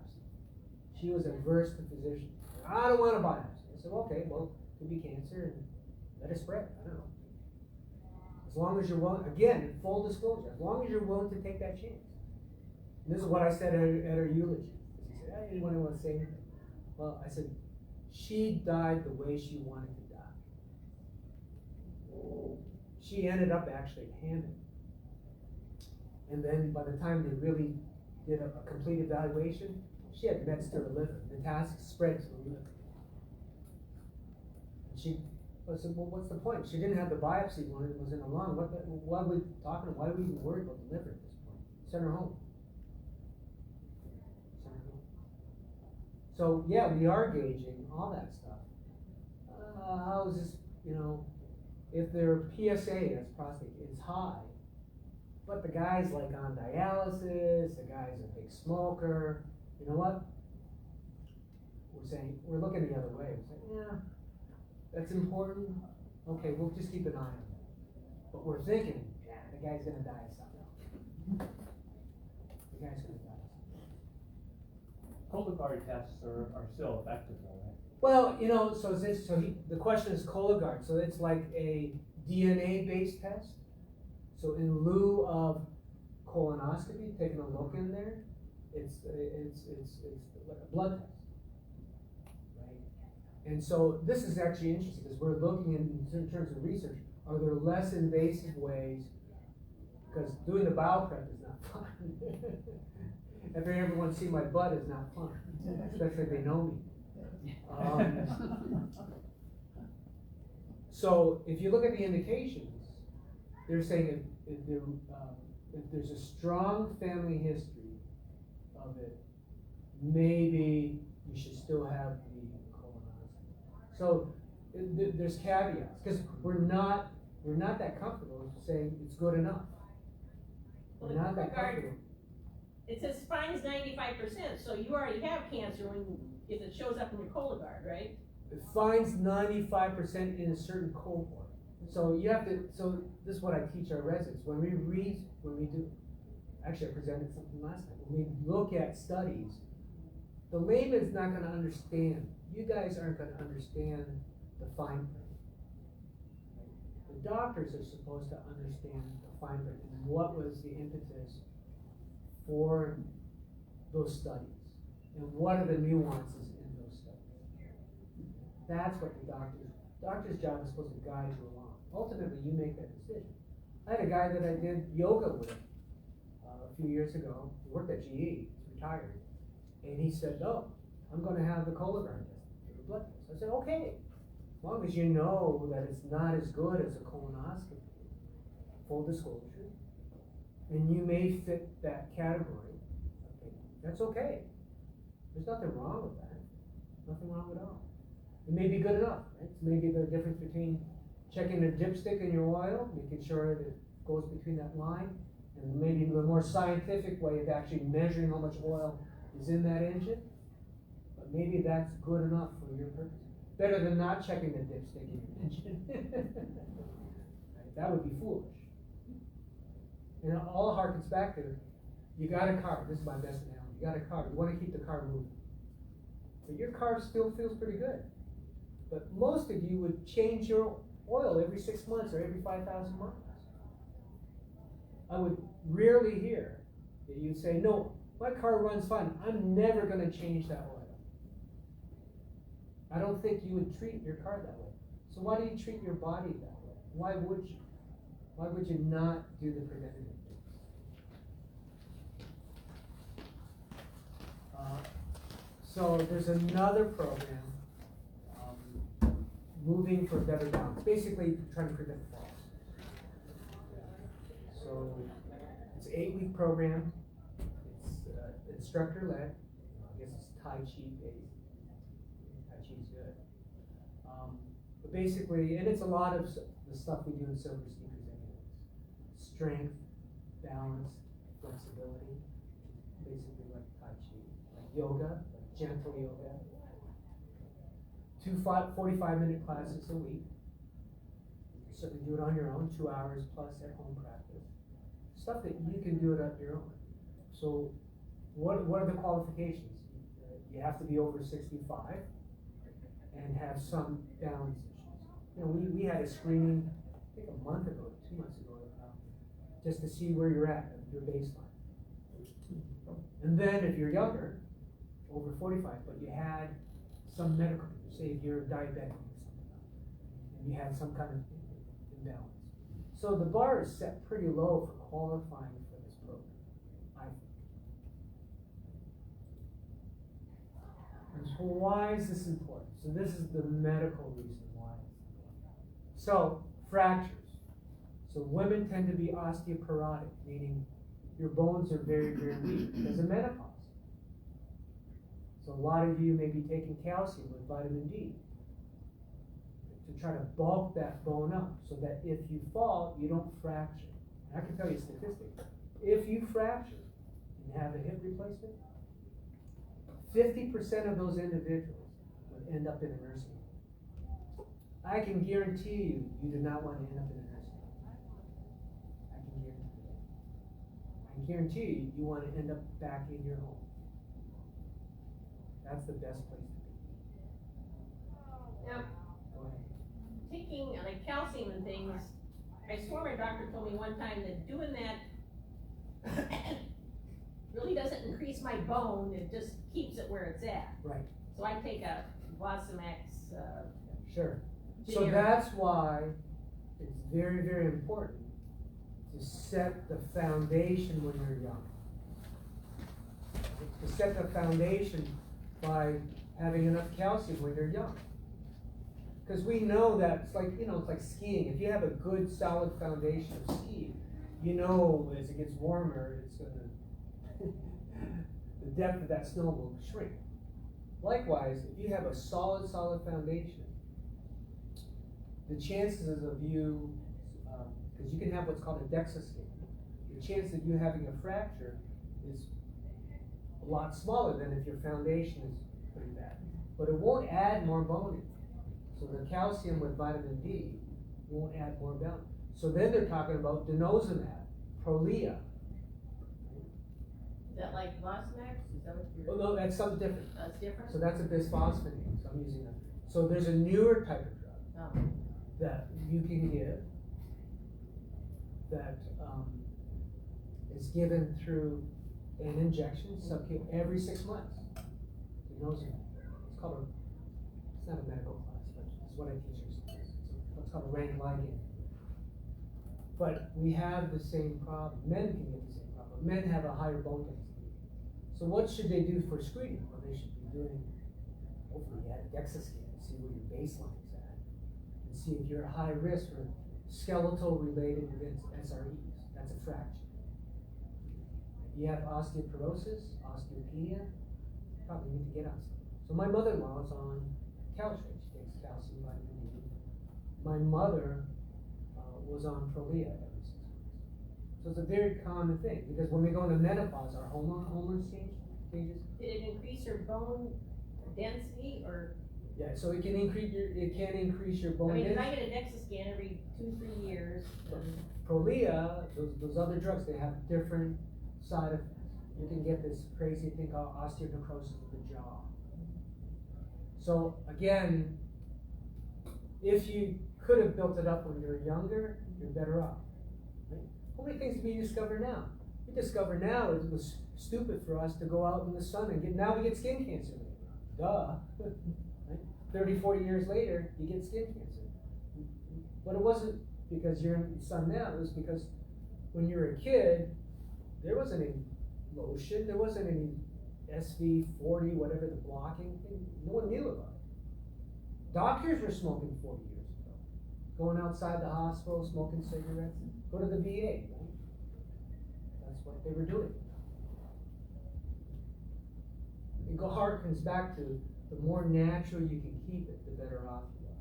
She was averse to physicians. I don't want a biopsy. I said, okay, well, it could be cancer and let it spread. I don't know. As long as you're willing, again, full disclosure, as long as you're willing to take that chance. And this is what I said at her eulogy. She said, I didn't want to say anything. Well, I said, she died the way she wanted to die. She ended up actually at Hammond. And then by the time they really did a complete evaluation, she had mets to her liver. Metastasis spread to the liver. And I said, well, what's the point? She didn't have the biopsy when it was in the lung. Why are we talking? Why are we even worried about the liver at this point? Send her home. So yeah, we are gauging all that stuff. How is this, if their PSA, that's prostate, is high, but the guy's like on dialysis, the guy's a big smoker, you know what? We're looking the other way. We're saying, yeah, that's important. Okay, we'll just keep an eye on that. But we're thinking, yeah, the guy's gonna die of something. The guy's gonna die of something.
Cologuard tests are still effective though, right?
Well, the question is Cologuard. So it's like a DNA-based test. So in lieu of colonoscopy, taking a look in there, it's like a blood test, right? And so this is actually interesting because we're looking in terms of research. Are there less invasive ways? because doing the bowel prep is not fun. If everyone see my butt is not fun, especially if they know me. So if you look at the indications, they're saying if there's a strong family history of it, maybe you should still have the colonoscopy. So there's caveats, because we're not that comfortable saying it's good enough. We're not that comfortable.
It says spine is 95%, so you already have cancer if it shows up in your Cologuard, right?
It finds 95% in a certain cohort. So you have to, so this is what I teach our residents. When we do, actually I presented something last night. When we look at studies, the layman's not gonna understand. You guys aren't gonna understand the fine print. The doctors are supposed to understand the fine print and what was the impetus for those studies and what are the nuances in those studies. That's what the doctor's job is supposed to guide you along. Ultimately, you make that decision. I had a guy that I did yoga with a few years ago. He worked at GE, he's retired, and he said, "No, I'm going to have the Cologuard test, the blood test." I said, "Okay, as long as you know that it's not as good as a colonoscopy, full disclosure, and you may fit that category, okay, that's okay. There's nothing wrong with that. Nothing wrong at all. It may be good enough, right? It's maybe the difference between checking the dipstick in your oil, making sure that it goes between that line, and maybe the more scientific way of actually measuring how much oil is in that engine. But maybe that's good enough for your purpose. Better than not checking the dipstick in your engine. Right? That would be foolish. And it all harkens back to, you got a car. This is my best analogy. You got a car. You want to keep the car moving. But your car still feels pretty good. But most of you would change your oil every 6 months or every 5,000 miles. I would rarely hear that you'd say, "No, my car runs fine. I'm never going to change that oil." I don't think you would treat your car that way. So why do you treat your body that way? Why would you? Why would you not do the preventative things? So there's another program, Moving for Better Balance, basically trying to prevent falls. So it's an 8-week program. It's instructor-led. I guess it's Tai Chi based. Tai Chi is good. But basically, and it's a lot of the stuff we do in Silver Sneakers anyways. Strength, balance, flexibility. Basically like Tai Chi. Like yoga, like gentle yoga. 2 45-minute classes a week. You can certainly do it on your own, 2 hours plus at home practice. Stuff that you can do it on your own. So what are the qualifications? You have to be over 65 and have some balance issues. You know, we had a screening, I think a month ago, 2 months ago, just to see where you're at, your baseline. And then if you're younger, over 45, but you had some medical, say if you're diabetic or something, and you had some kind of imbalance. So the bar is set pretty low for qualifying for this program, I think. And so why is this important? So this is the medical reason why it's important. So fractures. So women tend to be osteoporotic, meaning your bones are very, very weak because of menopause. So a lot of you may be taking calcium with vitamin D to try to bulk that bone up so that if you fall, you don't fracture. And I can tell you a statistic. If you fracture and have a hip replacement, 50% of those individuals would end up in a nursing home. I can guarantee you, you do not want to end up in a nursing home. I can guarantee that. I can guarantee you, you want to end up back in your home. That's the best place to be.
Now, taking like calcium and things, I swore my doctor told me one time that doing that really doesn't increase my bone, it just keeps it where it's at.
Right.
So I take a Wasamax,
Sure. So
generic.
that's why it's very, very important to set the foundation when you're young. To set the foundation by having enough calcium when you're young. Because we know that it's like, it's like skiing. If you have a good solid foundation of skiing, you know as it gets warmer, it's gonna, the depth of that snow will shrink. Likewise, if you have a solid foundation, the chances of you, because you can have what's called a DEXA scan, the chance of you having a fracture is a lot smaller than if your foundation is pretty bad. But it won't add more bone in. So the calcium with vitamin D won't add more bone. So then they're talking about denosumab, Prolia.
Is that like Vosmax? Is that what you're?
Oh no, that's something different.
That's different?
So that's a bisphosphonate, so I'm using that. So there's a newer type of drug
Oh.
that you can give that is given through an injection, subcu, every 6 months. Denosumab. It's called it's not a medical class, but it's what I teach you. It's called a rank ligand. But we have the same problem. Men can get the same problem. Men have a higher bone density. So what should they do for screening? Well, they should be doing, hopefully, a DEXA scan and see where your baseline is at, and see if you're at high risk for skeletal related events, SREs. That's a fracture. If you have osteoporosis, osteopenia, probably need to get on something. So my mother-in-law is on calcium. She takes calcium, vitamin D. My mother was on Prolia every 6 months. So it's a very common thing, because when we go into menopause, our hormones changes.
Did it increase your bone density or?
Yeah, so it can increase your bone
I mean,
density.
I get a DEXA scan every 2-3 years.
Prolia, those other drugs, they have different side effects. You can get this crazy thing called osteonecrosis of the jaw. So again, if you could have built it up when you're younger, you're better off. Right? How many things do we discover now? We discover now it was stupid for us to go out in the sun and now we get skin cancer. Duh. Right? 30, 40 years later, you get skin cancer. But it wasn't because you're in the sun now, it was because when you were a kid, there wasn't any lotion, there wasn't any SV40, whatever the blocking thing, no one knew about it. Doctors were smoking 40 years ago. Going outside the hospital, smoking cigarettes, go to the VA, right? That's what they were doing. It harkens back to the more natural you can keep it, the better off you are.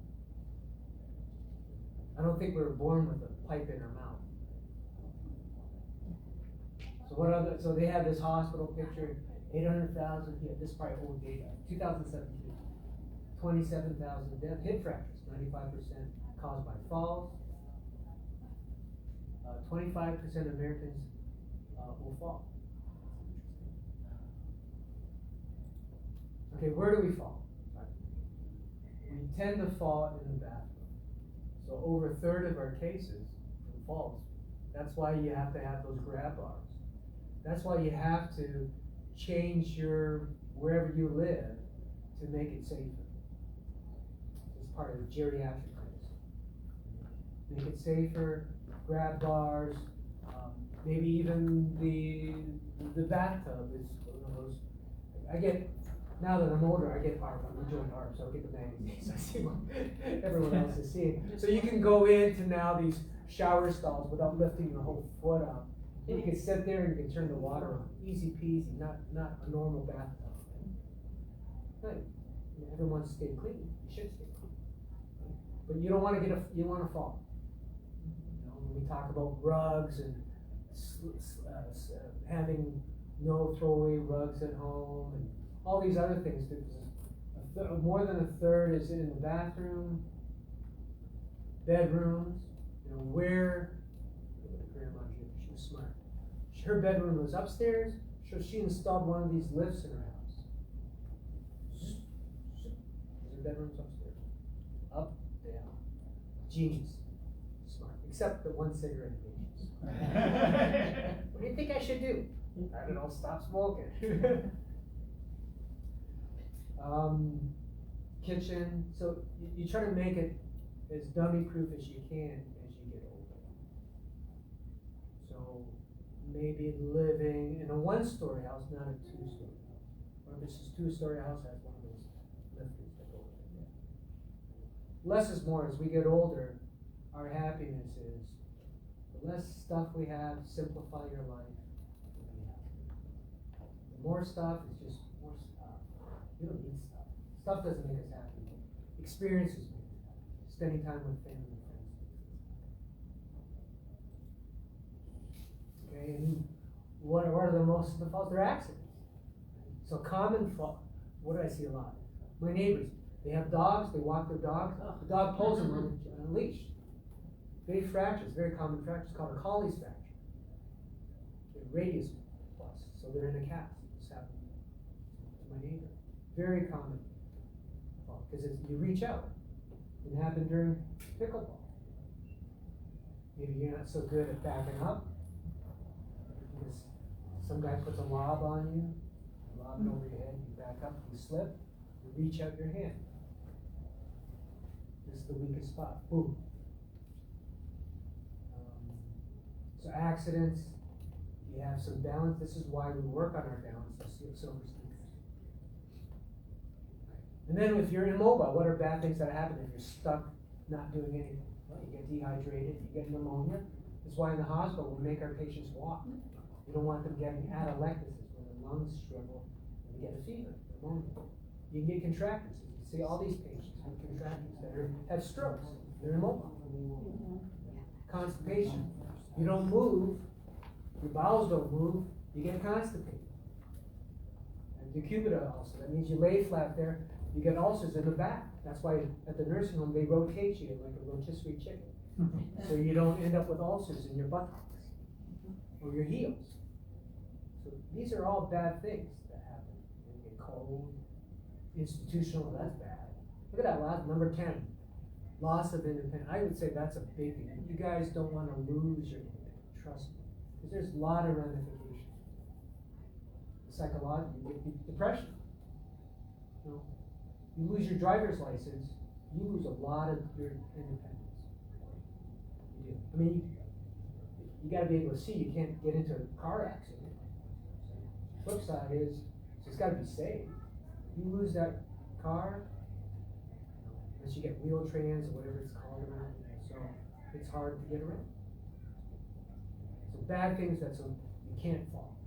I don't think we were born with a pipe in our mouth. So they have this hospital picture, 800,000 people, this is probably old data, 2017, 27,000 deaths, hip fractures, 95% caused by falls. 25% of Americans will fall. Okay, where do we fall? We tend to fall in the bathroom. So over a third of our cases from falls. That's why you have to have those grab bars. That's why you have to change wherever you live to make it safer. It's part of the geriatric place. Make it safer, grab bars, maybe even the bathtub is one of those. Now that I'm older, I get ARP. I'm enjoying ARP, so I get the magazines. I see what everyone else is seeing. So you can go into now these shower stalls without lifting your whole foot up. You can sit there and you can turn the water on. Easy peasy, not a normal bathtub. Right. Everyone wants to stay clean. You should stay clean. Right? But you don't want to fall. When we talk about rugs and having no throwaway rugs at home and all these other things, more than a third is in the bathroom, bedrooms, where, grandma, she was smart. Her bedroom was upstairs, so she installed one of these lifts in her house. Her bedroom's upstairs. Up, down. Genius. Smart. Except the one cigarette patients. What do you think I should do? I don't know, stop smoking. Kitchen, so you try to make it as dummy proof as you can as you get older. So maybe living in a one-story house, not a two-story house. Or if it's just two-story house, has one of those lifters that go with it. Less is more. As we get older, our happiness is the less stuff we have, simplify your life, you'll be happy. The more stuff is just more stuff. You don't need stuff. Stuff doesn't make us happy. Experiences make us happy. Spending time with family and friends. Okay, and what are the most of the faults? They're accidents. So common fault. What do I see a lot? My neighbors, they have dogs, they walk their dogs, the dog pulls them on a leash. Big fractures, very common fractures called a Colley's fracture. They're radius plus, so they're in a cast. This happened to my neighbor. Very common fault, because you reach out. It happened during pickleball. Maybe you're not so good at backing up, because some guy puts a lob on you, lob it over your head, you back up, you slip, you reach out your hand. This is the weakest spot. Boom. So accidents, you have some balance. This is why we work on our balance, the silver sneakers. And then if you're immobile, what are bad things that happen if you're stuck not doing anything? Well, you get dehydrated, you get pneumonia. That's why in the hospital we make our patients walk. We don't want them getting atelectasis, where the lungs struggle and they get a fever, pneumonia. You can get contractures. You see all these patients with contractures that have strokes. They're immobile. Constipation. You don't move, your bowels don't move, you get constipated. And decubital ulcer, that means you lay flat there, you get ulcers in the back. That's why at the nursing home they rotate you like a rotisserie chicken. So you don't end up with ulcers in your buttocks or your heels. So these are all bad things that happen. You get cold, institutional, that's bad. Look at that last, number 10. Loss of independence. I would say that's a big thing. You guys don't want to lose your independence, trust me. Because there's a lot of ramifications. Psychological, you get depression. You lose your driver's license, you lose a lot of your independence. You do. I mean, you got to be able to see. You can't get into a car accident. Flip side is, it's got to be safe. You lose that car, unless you get wheel trans or whatever it's called around, so it's hard to get around. So bad things that so you can't fall.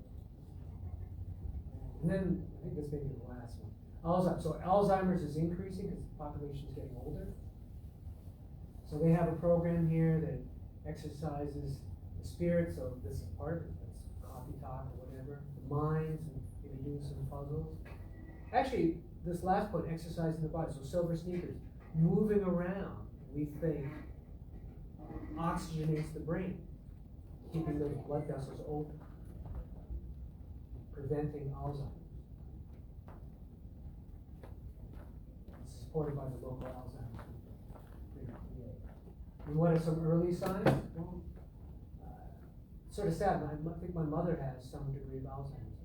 And then I think this may be the last one. Alzheimer's. So Alzheimer's is increasing because the population is getting older. So they have a program here that exercises the spirit. So this is part of it. That's coffee talk or whatever. The minds and maybe doing some puzzles. Actually, this last point, exercising the body. So silver sneakers. Moving around, we think, oxygenates the brain, keeping those blood vessels open, preventing Alzheimer's. It's supported by the local Alzheimer's clinic. And what are some early signs? Well, sort of sad. I think my mother has some degree of Alzheimer's.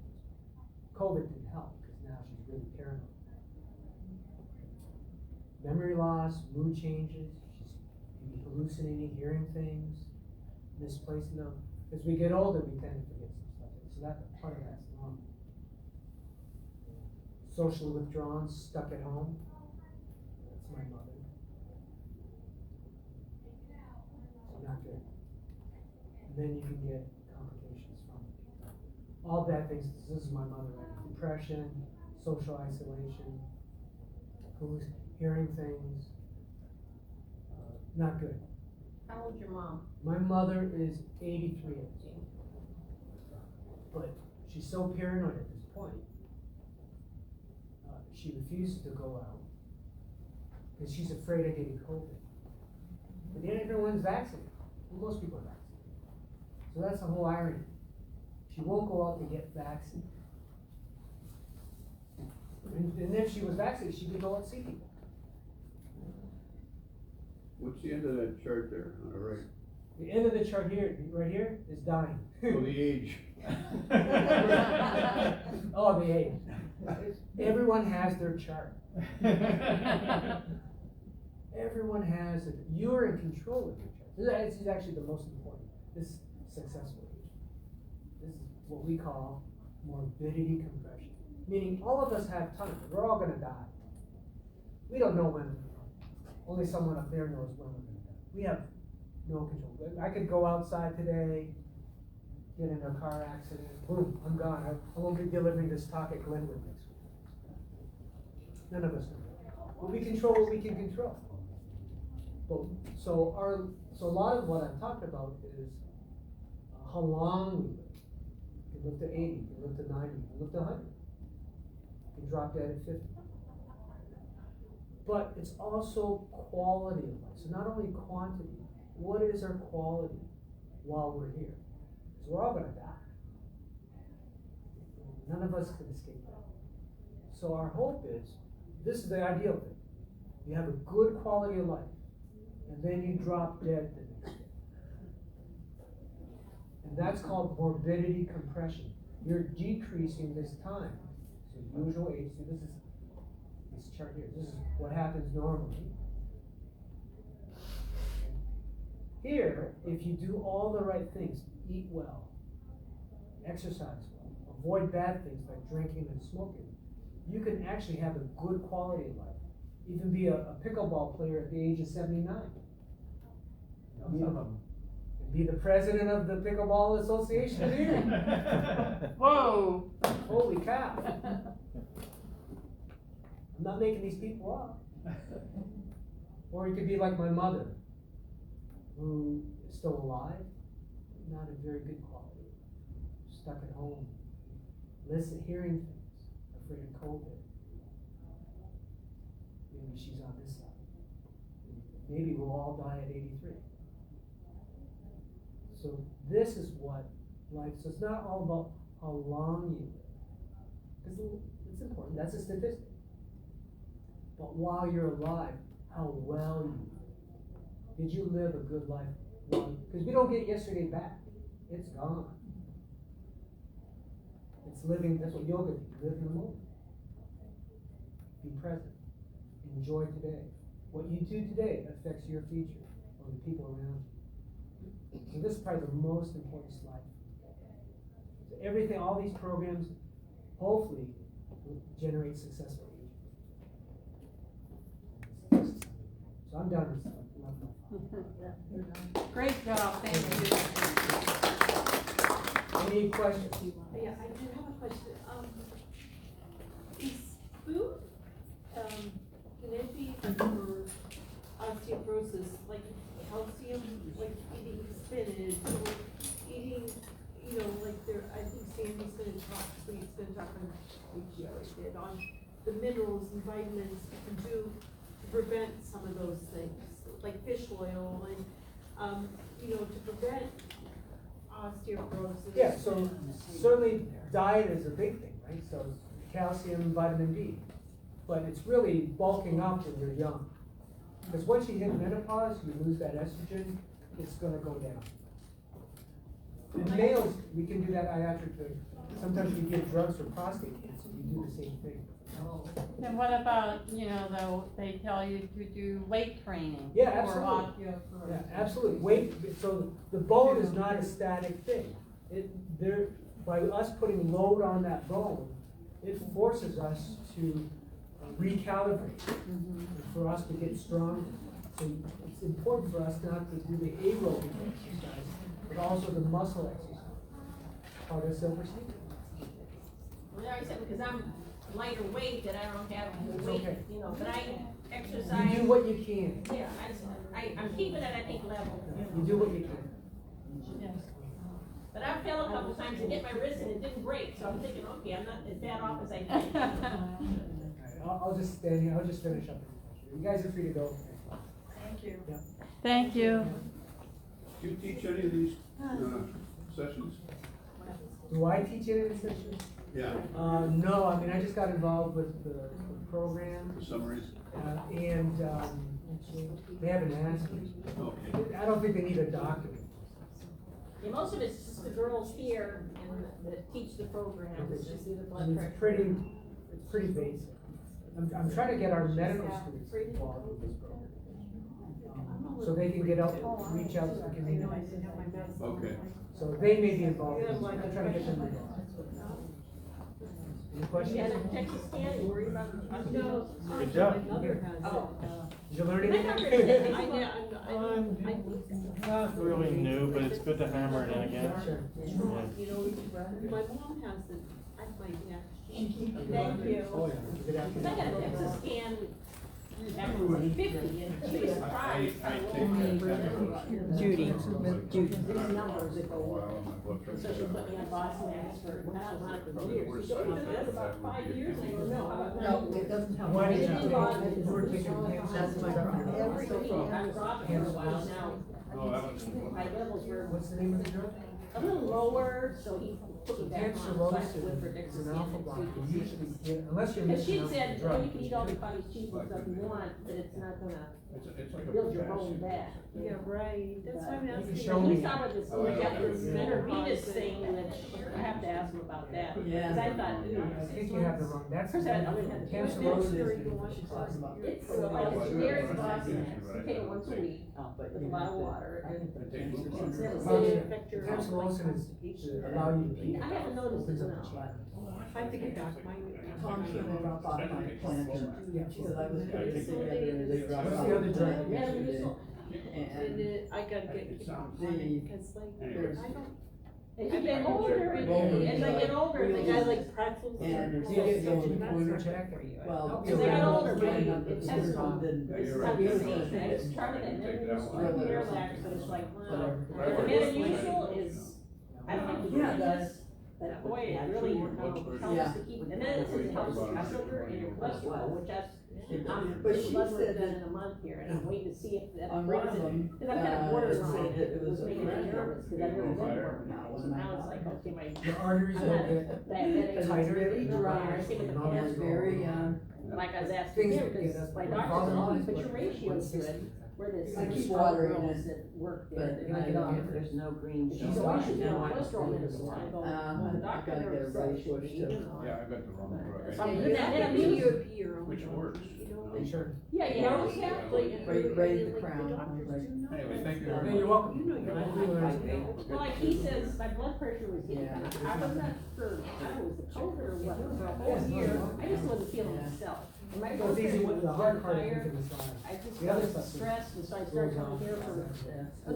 COVID didn't help because now she's really paranoid. Memory loss, mood changes, she's maybe hallucinating, hearing things, misplacing them. As we get older, we tend to forget some stuff. So that part of that's normal. Socially withdrawn, stuck at home. That's my mother. So not good. And then you can get complications from it. All bad things. This is my mother. Depression, social isolation, hearing things, not good.
How old's your mom?
My mother is 83 years old, but she's so paranoid at this point. She refuses to go out because she's afraid of getting COVID. But then everyone's vaccinated. Well, most people are vaccinated. So that's the whole irony. She won't go out to get vaccinated. And if she was vaccinated, she could go out and see people.
What's the end of that chart there on the right?
The end of the chart here, right here, is dying.
Oh, the age.
Oh, the age. Everyone has their chart. Everyone has it. You're in control of your chart. This is actually the most important. This successful age. what we call morbidity compression. Meaning all of us have time, we're all gonna die. We don't know when, only someone up there knows when we're gonna die. We have no control. I could go outside today, get in a car accident, boom, I'm gone. I won't be delivering this talk at Glenwood next week. None of us know. But we control what we can control. But, so a lot of what I'm talking about is how long we live. You can live to 80, you can live to 90, you can live to 100. You can drop dead at 50. But it's also quality of life. So not only quantity, what is our quality while we're here? Because we're all gonna die. None of us can escape that. So our hope is, this is the ideal thing. You have a good quality of life, and then you drop dead the next day. And that's called morbidity compression. You're decreasing this time. So usual age, so this chart here, this is what happens normally. Here, if you do all the right things, eat well, exercise well, avoid bad things like drinking and smoking, you can actually have a good quality of life. Even be a pickleball player at the age of 79.
Some of them.
Be the president of the Pickleball Association of Erie.
Whoa.
Holy cow. I'm not making these people up. Or you could be like my mother, who is still alive, not in very good quality, stuck at home, hearing things, afraid of COVID. Maybe she's on this side. Maybe we'll all die at 83. So this is what life, so it's not all about how long you live, because it's important, that's a statistic. But while you're alive, how well you live. Did you live a good life? Because we don't get yesterday back. It's gone. It's living, that's what yoga is, live in the moment. Be present. Enjoy today. What you do today affects your future or the people around you. So this is probably the most important slide. So everything, all these programs, hopefully, will generate successful aging. So I'm done with stuff.
Great job, thank you.
Any questions?
Yeah, I do have a question. Is food, can it be like for osteoporosis, like calcium, like eating spinach or eating, you know, like there, I think Sandy's gonna talk, Sweet's gonna talk on the minerals and vitamins you can do to prevent some of those things, like fish oil and, you know, to prevent osteoporosis.
Yeah, so certainly diet is a big thing, right? So calcium, vitamin D. But it's really bulking up when you're young. Because once you hit menopause, you lose that estrogen, it's gonna go down. In males, we can do that iatrically. Sometimes we give drugs for prostate cancer, we do the same thing.
And what about, you know, though, they tell you to do weight training?
Yeah,
for
absolutely.
osteoporosis.
Yeah, absolutely. Weight, so the bone is not a static thing. By us putting load on that bone, it forces us to recalibrate, for us to get stronger. So it's important for us not to do the aerobic exercise, but also the muscle exercise. Part of self-esteem.
Well, I said, because I'm lighter weight, that I don't have the
It's
weight,
okay.
you know, but I exercise.
You do what you can.
Yeah, I'm keeping it, I think, level.
You do what you can.
Yes.
But I fell a couple times to get my wrist and it didn't break, so I'm thinking, okay, I'm not as bad off as I think.
I'll just stand here, I'll just finish up. You guys are free to go.
Thank you.
Yeah.
Thank you.
Do you teach any of these sessions?
Do I teach any of the sessions?
Yeah,
No, I mean, I just got involved with the program,
the summaries?
and, they haven't asked me.
Okay.
I don't think they need a document.
Yeah, most of it's just the girls here and that teach the program, it's just do the blood pressure.
It's pretty basic. I'm trying to get our medical students involved with this program. so they can get out, reach out to the community.
Okay.
So they may be involved, I'm trying to get them involved. Any
You
questions?
had a DEXA scan, you worried about the prostate?
No.
Good job.
My mother has
Oh.
it.
Did you learn
I
anything?
never did.
I think so.
Not really new, but it's good to hammer it in again.
Sure.
You know, my mom has it, I might actually.
Thank you.
Oh, yeah. Good
I
afternoon.
got a DEXA scan after I was 50, and she was surprised.
Judy, Miss Judy.
These numbers that go up. So she put me on Boston for, I was on it for years. She said, oh, that's about 5 years, and I go, no.
No, it doesn't help.
Why did you
It's
take,
been
you were taking cancer?
That's my problem.
Every week, I was off for a while now.
No, that was.
My levels were
What's the name of the drug?
a little lower, so he put me back on, so I
Cancer
went for
is
DEXA
an alpha blocker,
scan.
usually, unless you're
And
missing
she
out on
said,
the
oh,
drug.
you can eat all the cottage cheese and stuff you want, but it's not gonna
It's like a
build your bone
potassium.
back.
Yeah, right, that's why I'm
You can
asking.
show
And
me.
he's talking about this, we got this intravenous thing, that I have to ask him about that, because I thought,
I
ooh.
think you have the wrong, that's.
First I would have to-
Cancer
What
roses.
minister you want to talk about?
It's like a generic Boston, you take it once a week, with a lot of water, and it's never safe.
Tamsulosin is allow you to pee.
I haven't noticed it now, but.
I think it got my.
Tom came and dropped off my planter.
Yeah.
She said I was gonna get together and they dropped
What's
off.
the other drug?
yesterday.
And
And
it, I gotta get, because like,
there's,
I don't.
As you get older,
Roller,
as I get older,
The
the
guy
guys
like pretzels.
and there's
Do you get
also
the
the
pointer
pointer.
check?
Well.
As I get older,
maybe
maybe
it's
it tests
on, then
Yeah,
This
you're
is
right.
how you see it, I just tried it, and then it was
Take that one.
relaxed, but it's like, wow.
Whatever.
The Metamucil is, I don't think
Yeah,
it's
that's-
but boy, it really helps
Yeah.
to keep, and then it says it helps with your sugar and your cholesterol, which that's, I'm
But she
less
said
than
that
in a month here, and I'm waiting to see if that.
on one of them,
Cause I'm kind of borderline,
it
it
was
was making me nervous, cause I've never been borderline,
Now,
so now it's like, okay, my.
Your arteries
I'm
will
not
get
diabetic,
It's
tighter.
very dry,
I think of the
and
it's very,
like I was asking
Things
him,
that get
cause
us.
my doctor said, oh, but your ratio's good, where this.
I keep watering
girls
it,
that work
but
there, they're
I
gonna get
don't
off.
There's no green.
She's
She's
always
watching
should be
now.
on cholesterol medicine, I go,
I
the doctor
gotta
never
get a
said
right
she should
push
be
too.
even on.
Yeah, I got the wrong drug.
So I'm
And
doing
you
that,
have
and I'm
to do
using,
your peer.
Which works.
Sure.
yeah, you always have to.
Raise the crown,
Anyway, thank you
Hey,
very
you're
much.
welcome.
You know you're
I
not
do learn.
Well, like he says, my blood pressure was getting,
Yeah.
I was not sure, I don't know, was it COVID or what, for a whole year, I just wasn't feeling
Yeah.
myself. And my
So
blood
it's easy
pressure
with
was
the hard part if you
higher,
can decide.
I just
The other
got
stuff
stressed, and so I started coming here for the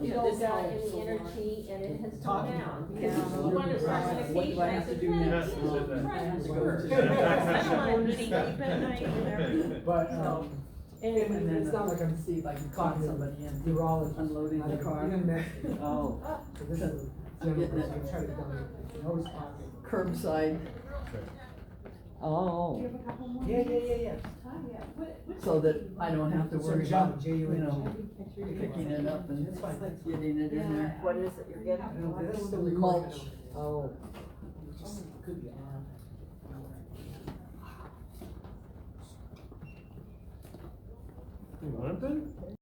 Yeah,
yoga
this
and
helps
the
a lot.
energy, and it has come
Talking.
down. Because
Yeah.
he wanted to start
What
medication,
do I
I
have to
said,
do
well,
next?
you know, try this
To go
first.
to-
I don't want to sleep at night and everything.
But,
And
and
then
it's not like I'm
see if I can
caught
talk
in
somebody in.
urologist.
Unloading the car.
Even med.
Oh.
So this is,
I'm getting it.
I try to tell you, always talk.
Curbside,
Oh.
Yeah.
so that I don't have to
So
worry
Jung,
about,
Jung.
picking it up and
It's fine.
getting it in there.
What is it you're getting?
That's the
Mulch.
Oh.
Could be.
You limping?